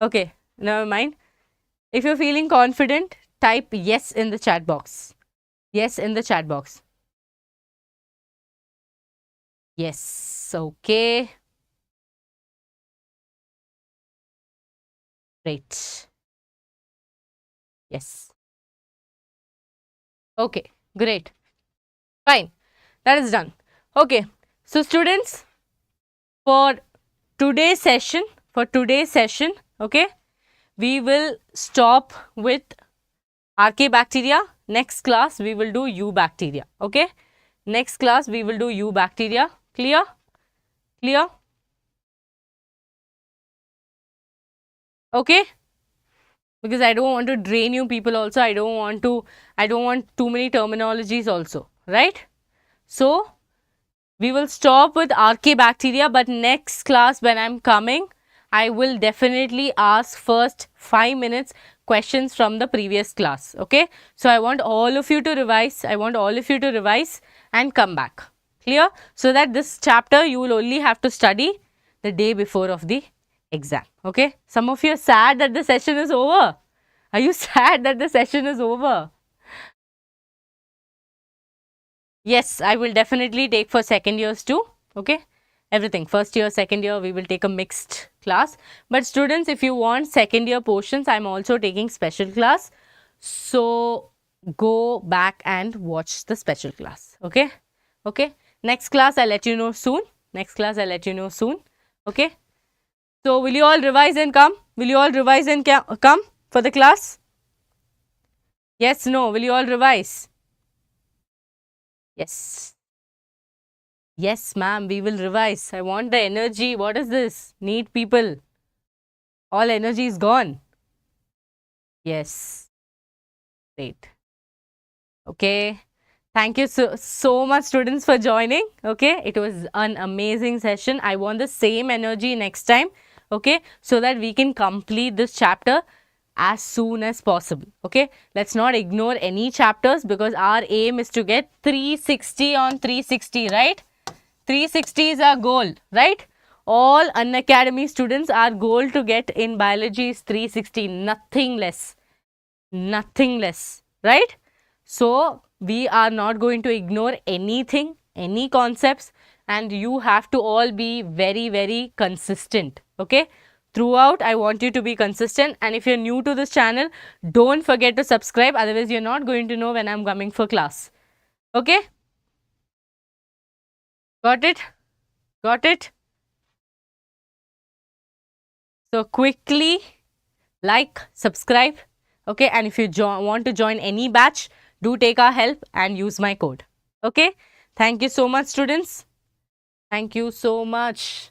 Okay, never mind. If you're feeling confident, type yes in the chat box. Yes in the chat box. Yes. Okay. Great. Yes. Okay. Great. Fine. That is done. Okay. So students, for today's session, okay, we will stop with Archaebacteria. Next class we will do Eubacteria. Okay. Next class we will do Eubacteria. Clear? Clear? Okay. Because I don't want to drain you people also. I don't want too many terminologies also. Right? So we will stop with Archaebacteria, but next class when I'm coming, I will definitely ask first 5 minutes questions from the previous class. Okay. So I want all of you to revise. And come back. Clear? So that this chapter you will only have to study the day before of the exam. Okay. Some of you are sad that the session is over. Are you sad that the session is over? Yes, I will definitely take for second years too. Okay. Everything. First year, second year, we will take a mixed class. But students, if you want second year portions, I am also taking special class. So go back and watch the special class. Okay. Okay. Next class, I'll let you know soon. Okay. So will you all revise and come? Come for the class? Yes, no. Will you all revise? Yes. Yes, ma'am, we will revise. I want the energy. What is this? Need people. All energy is gone. Yes. Great. Okay. Thank you so much, students, for joining. Okay. It was an amazing session. I want the same energy next time. Okay. So that we can complete this chapter as soon as possible. Okay. Let's not ignore any chapters because our aim is to get 360 on 360, right? 360 is our goal, right? All Unacademy students, our goal to get in biology is 360, nothing less, right? So we are not going to ignore anything, any concepts, and you have to all be very, very consistent. Okay. Throughout, I want you to be consistent, and if you're new to this channel, don't forget to subscribe, otherwise you're not going to know when I'm coming for class. Okay. Got it? Got it? So quickly like, subscribe, okay, and if you want to join any batch, do take our help and use my code. Okay. Thank you so much, students. Thank you so much.